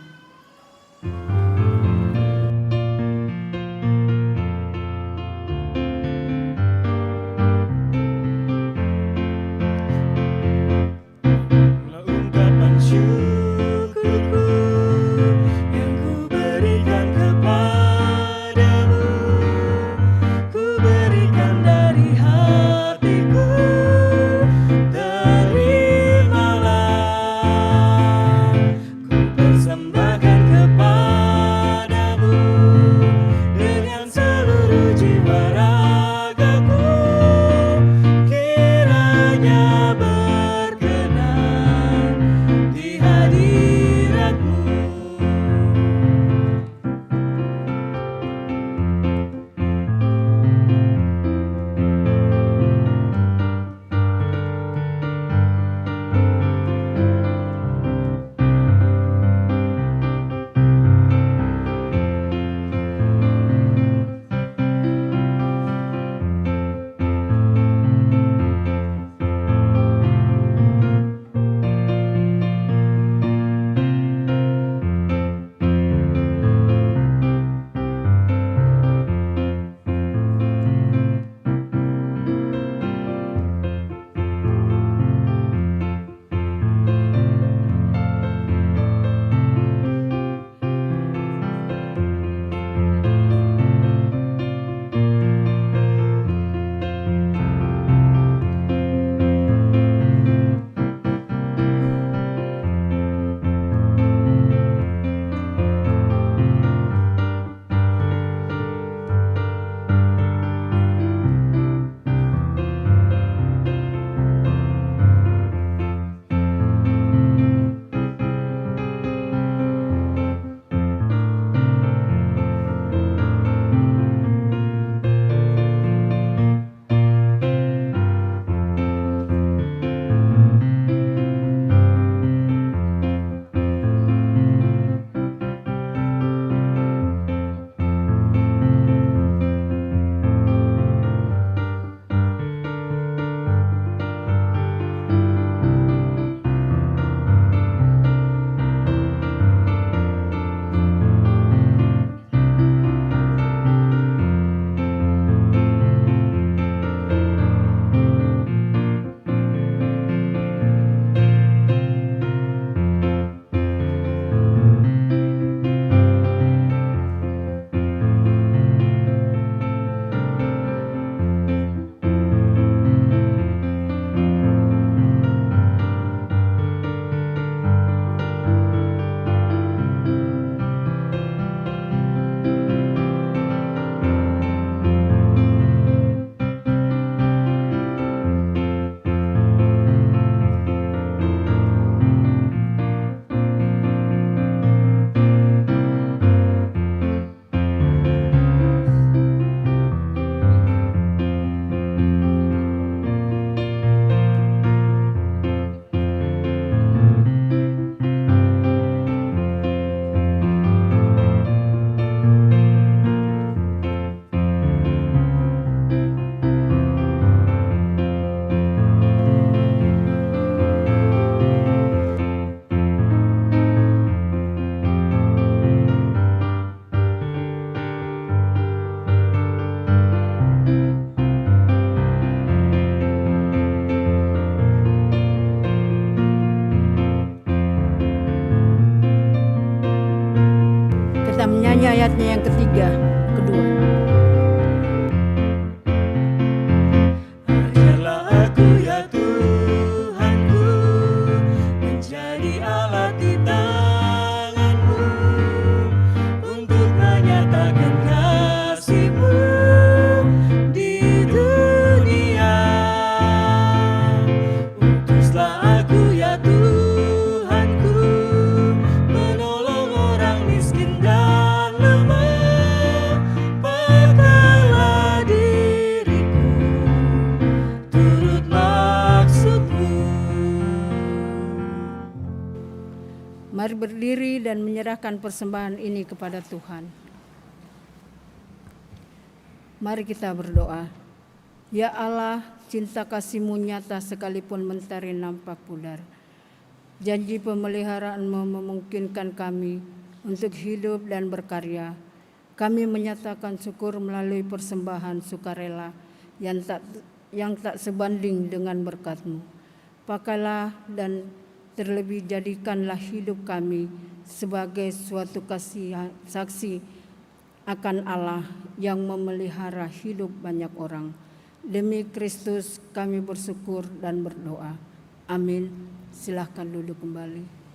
Ungkapan syukurku yang ku berikan kepadamu, ku berikan dari hatiku, terimalah. Ku persembahkan kepadamu dengan seluruh jiwa ragaku, kiranya berkenan di hadirat-Mu. Kita menyanyi ayatnya yang kedua. Ajarlah aku ya Tuhanku, menjadi alat di tangan-Mu, untuk menyatakan kasih-Mu Mari berdiri dan menyerahkan persembahan ini kepada Tuhan. Mari kita berdoa. Ya Allah, cinta kasih-Mu nyata sekalipun mentari nampak pudar. Janji pemeliharaanmu memungkinkan kami untuk hidup dan berkarya. Kami menyatakan syukur melalui persembahan sukarela yang tak sebanding dengan berkat-Mu. Pakailah dan terlebih jadikanlah hidup kami sebagai suatu saksi akan Allah yang memelihara hidup banyak orang. Demi Kristus kami bersyukur dan berdoa. Amin. Silahkan duduk kembali.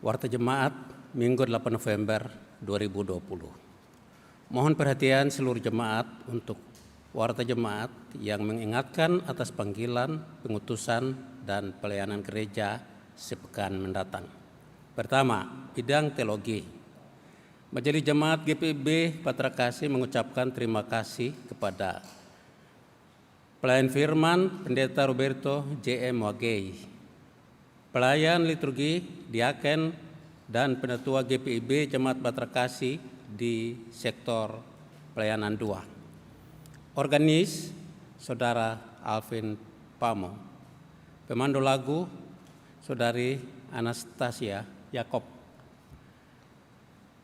Warta Jemaat Minggu 8 November 2020. Mohon perhatian seluruh jemaat untuk Warta Jemaat yang mengingatkan atas panggilan, pengutusan, dan pelayanan gereja sepekan mendatang. Pertama, bidang teologi. Majelis Jemaat GPIB Batra Kasih mengucapkan terima kasih kepada pelayan firman Pendeta Roberto J.M. Wagei, pelayan liturgi, diaken, dan penatua GPIB Jemaat Batra Kasih di sektor pelayanan 2. Organis, Saudara Alvin Pamo. Pemandu lagu, Saudari Anastasia Yakob.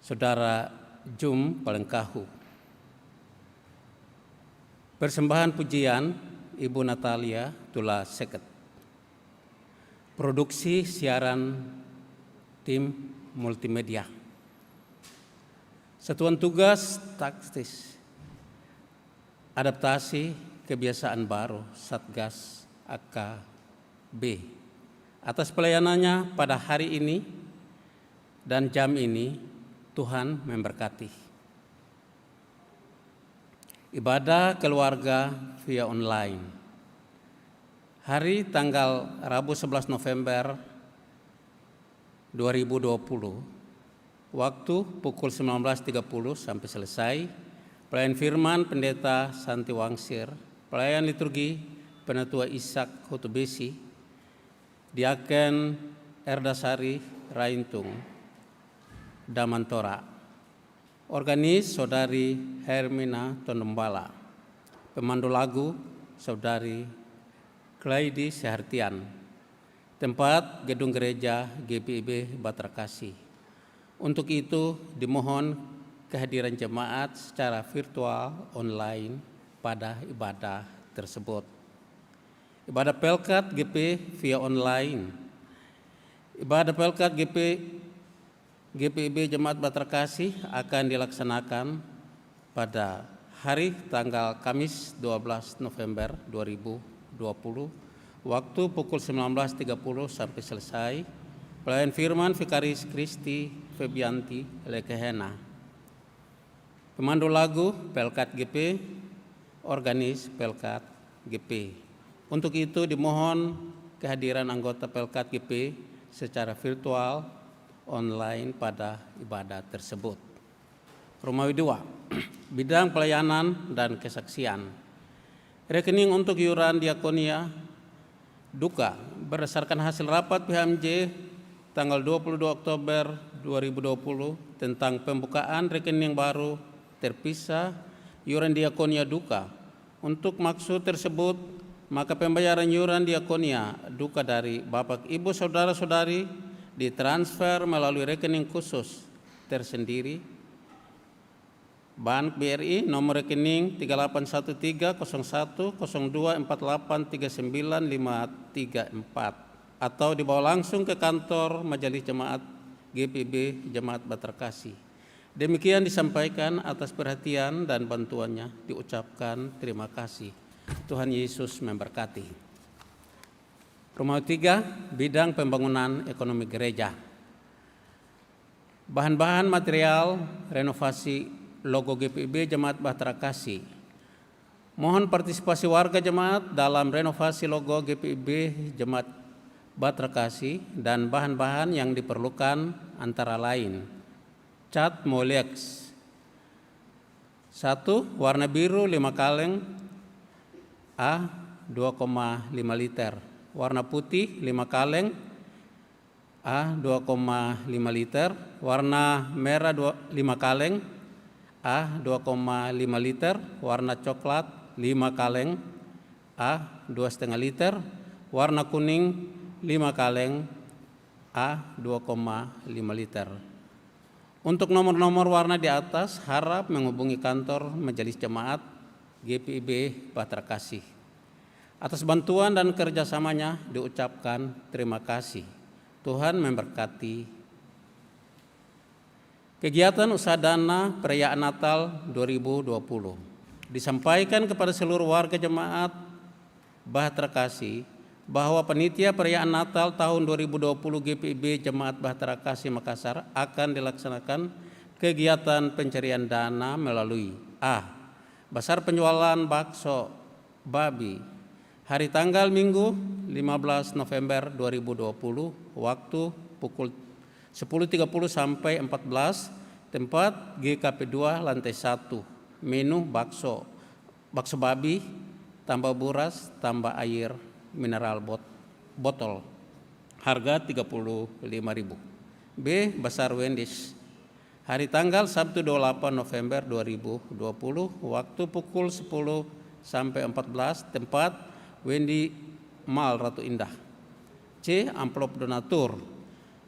Saudara Jum Palengkahu. Persembahan pujian, Ibu Natalia Tula Seket. Produksi siaran tim multimedia. Satuan tugas taktis adaptasi kebiasaan baru Satgas AKB. Atas pelayanannya pada hari ini dan jam ini, Tuhan memberkati. Ibadah keluarga via online. Hari tanggal Rabu 11 November 2020, waktu pukul 19.30 sampai selesai, pelayan firman Pendeta Santi Wangsir, pelayan liturgi Penatua Ishak Hutubesi, Diaken Erdasari Raintung, Damantora, organis Saudari Hermina Tondembala, pemandu lagu Saudari Klaidi Sehartian, tempat gedung gereja GPIB Batra Kasih. Untuk itu dimohon kehadiran jemaat secara virtual online pada ibadah tersebut. Ibadah Pelkat GP via online. Ibadah Pelkat GPIB Jemaat Batra Kasih akan dilaksanakan pada hari tanggal Kamis 12 November 2020, waktu pukul 19.30 sampai selesai. Pelayan firman Vikaris Kristi Febianti Lekehena. Pemandu lagu Pelkat GP, organis Pelkat GP. Untuk itu dimohon kehadiran anggota Pelkat GP secara virtual online pada ibadah tersebut. Romawi 2, bidang pelayanan dan kesaksian. Rekening untuk iuran diakonia duka berdasarkan hasil rapat PHMJ tanggal 22 Oktober 2020 tentang pembukaan rekening baru terpisah iuran diakonia duka. Untuk maksud tersebut, maka pembayaran iuran diakonia duka dari Bapak Ibu Saudara-saudari ditransfer melalui rekening khusus tersendiri Bank BRI nomor rekening 38130102483954 atau dibawa langsung ke kantor Majelis Jemaat GPIB Jemaat Batra Kasih. Demikian disampaikan, atas perhatian dan bantuannya diucapkan terima kasih. Tuhan Yesus memberkati. Romawi 3, bidang pembangunan ekonomi gereja. Bahan-bahan material renovasi logo GPIB Jemaat Batra Kasih, Mohon partisipasi warga jemaat dalam renovasi logo GPIB Jemaat Bahtera Kasih dan bahan-bahan yang diperlukan antara lain cat Molex 1 warna biru 5 kaleng A 2,5 liter, warna putih 5 kaleng A 2,5 liter, warna merah 5 kaleng A 2,5 liter, warna coklat 5 kaleng A 2,5 liter, warna kuning 5 kaleng A 2,5 liter. Untuk nomor-nomor warna di atas harap menghubungi kantor Majelis Jemaat GPIB Bahtera Kasih. Atas bantuan dan kerjasamanya diucapkan terima kasih. Tuhan memberkati. Kegiatan usaha dana perayaan Natal 2020 disampaikan kepada seluruh warga jemaat Bahtera Kasih bahwa panitia perayaan Natal tahun 2020 GPIB Jemaat Bahtera Kasih Makassar akan dilaksanakan kegiatan pencarian dana melalui A. Basar penjualan bakso babi hari tanggal Minggu 15 November 2020 waktu pukul 10.30 sampai 14, tempat GKP 2 lantai 1, menu bakso babi, tambah buras, tambah air mineral botol, harga 35.000. B. Basar Wendy's hari tanggal Sabtu 28 November 2020 waktu pukul 10 sampai 14, tempat Wendy Mall Ratu Indah. C. Amplop donatur.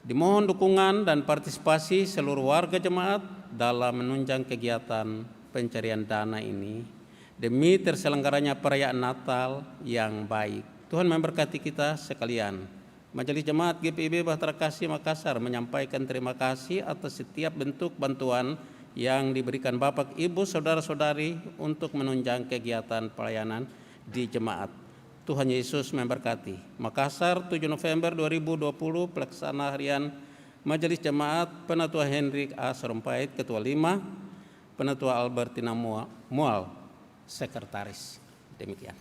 Dimohon dukungan dan partisipasi seluruh warga jemaat dalam menunjang kegiatan pencarian dana ini demi terselenggaranya perayaan Natal yang baik. Tuhan memberkati kita sekalian. Majelis Jemaat GPIB Bahtera Kasih Makassar menyampaikan terima kasih atas setiap bentuk bantuan yang diberikan Bapak, Ibu, Saudara-saudari untuk menunjang kegiatan pelayanan di jemaat. Tuhan Yesus memberkati. Makassar, 7 November 2020, Pelaksana Harian Majelis Jemaat, Penatua Hendrik A. Sorumpait, Ketua 5, Penatua Albertina Mual, Sekretaris. Demikian.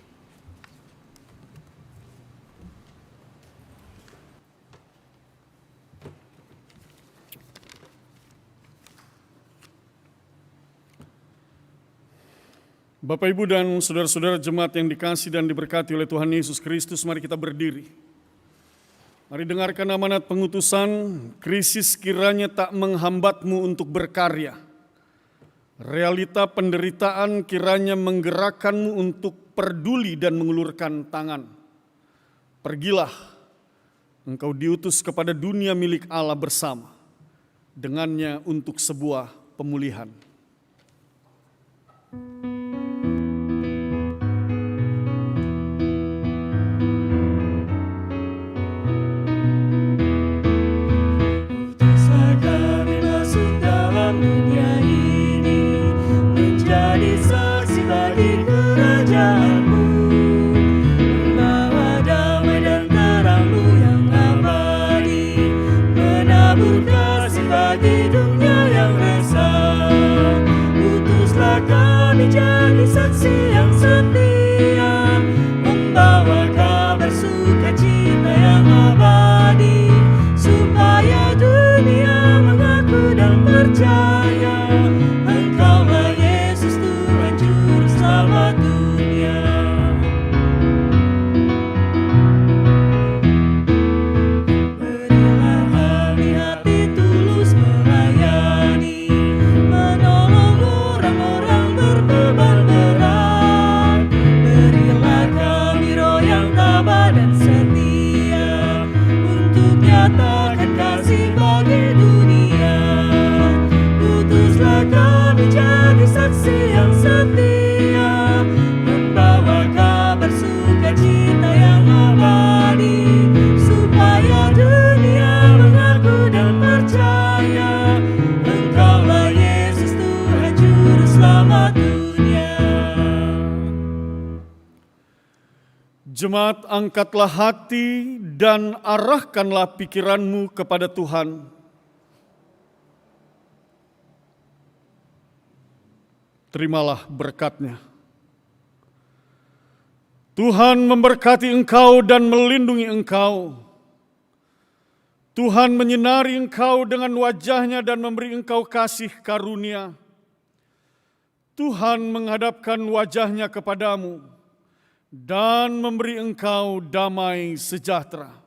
Bapak, Ibu, dan saudara-saudara jemaat yang dikasihi dan diberkati oleh Tuhan Yesus Kristus, mari kita berdiri. Mari dengarkan amanat pengutusan, krisis kiranya tak menghambatmu untuk berkarya. Realita penderitaan kiranya menggerakkanmu untuk peduli dan mengulurkan tangan. Pergilah, engkau diutus kepada dunia milik Allah bersama, dengannya untuk sebuah pemulihan. Dunia ini menjadi saksi bagi kerajaanmu, membawa damai dan terang-Mu yang abadi, menabur kasih bagi dunia yang resah. Utuslah kami jadi saksi yang setia, membawa kabar sukacita yang abadi, supaya dunia mengaku dan percaya Engkaulah Yesus Tuhan Juru Selamat dunia. Berilah kami hati tulus melayani, menolong orang-orang berbeban berat. Berilah kami roh yang tabah dan setia, untuk nyatakan kasih bagi dunia. Utuslah kami jadi saksi yang setia, membawa kabar sukacita yang abadi, supaya dunia mengaku dan percaya Engkaulah Yesus Tuhan Juru Selamat dunia. Jemaat, angkatlah hati dan arahkanlah pikiranmu kepada Tuhan. Terimalah berkat-Nya. Tuhan memberkati engkau dan melindungi engkau. Tuhan menyinari engkau dengan wajah-Nya dan memberi engkau kasih karunia. Tuhan menghadapkan wajah-Nya kepadamu dan memberi engkau damai sejahtera.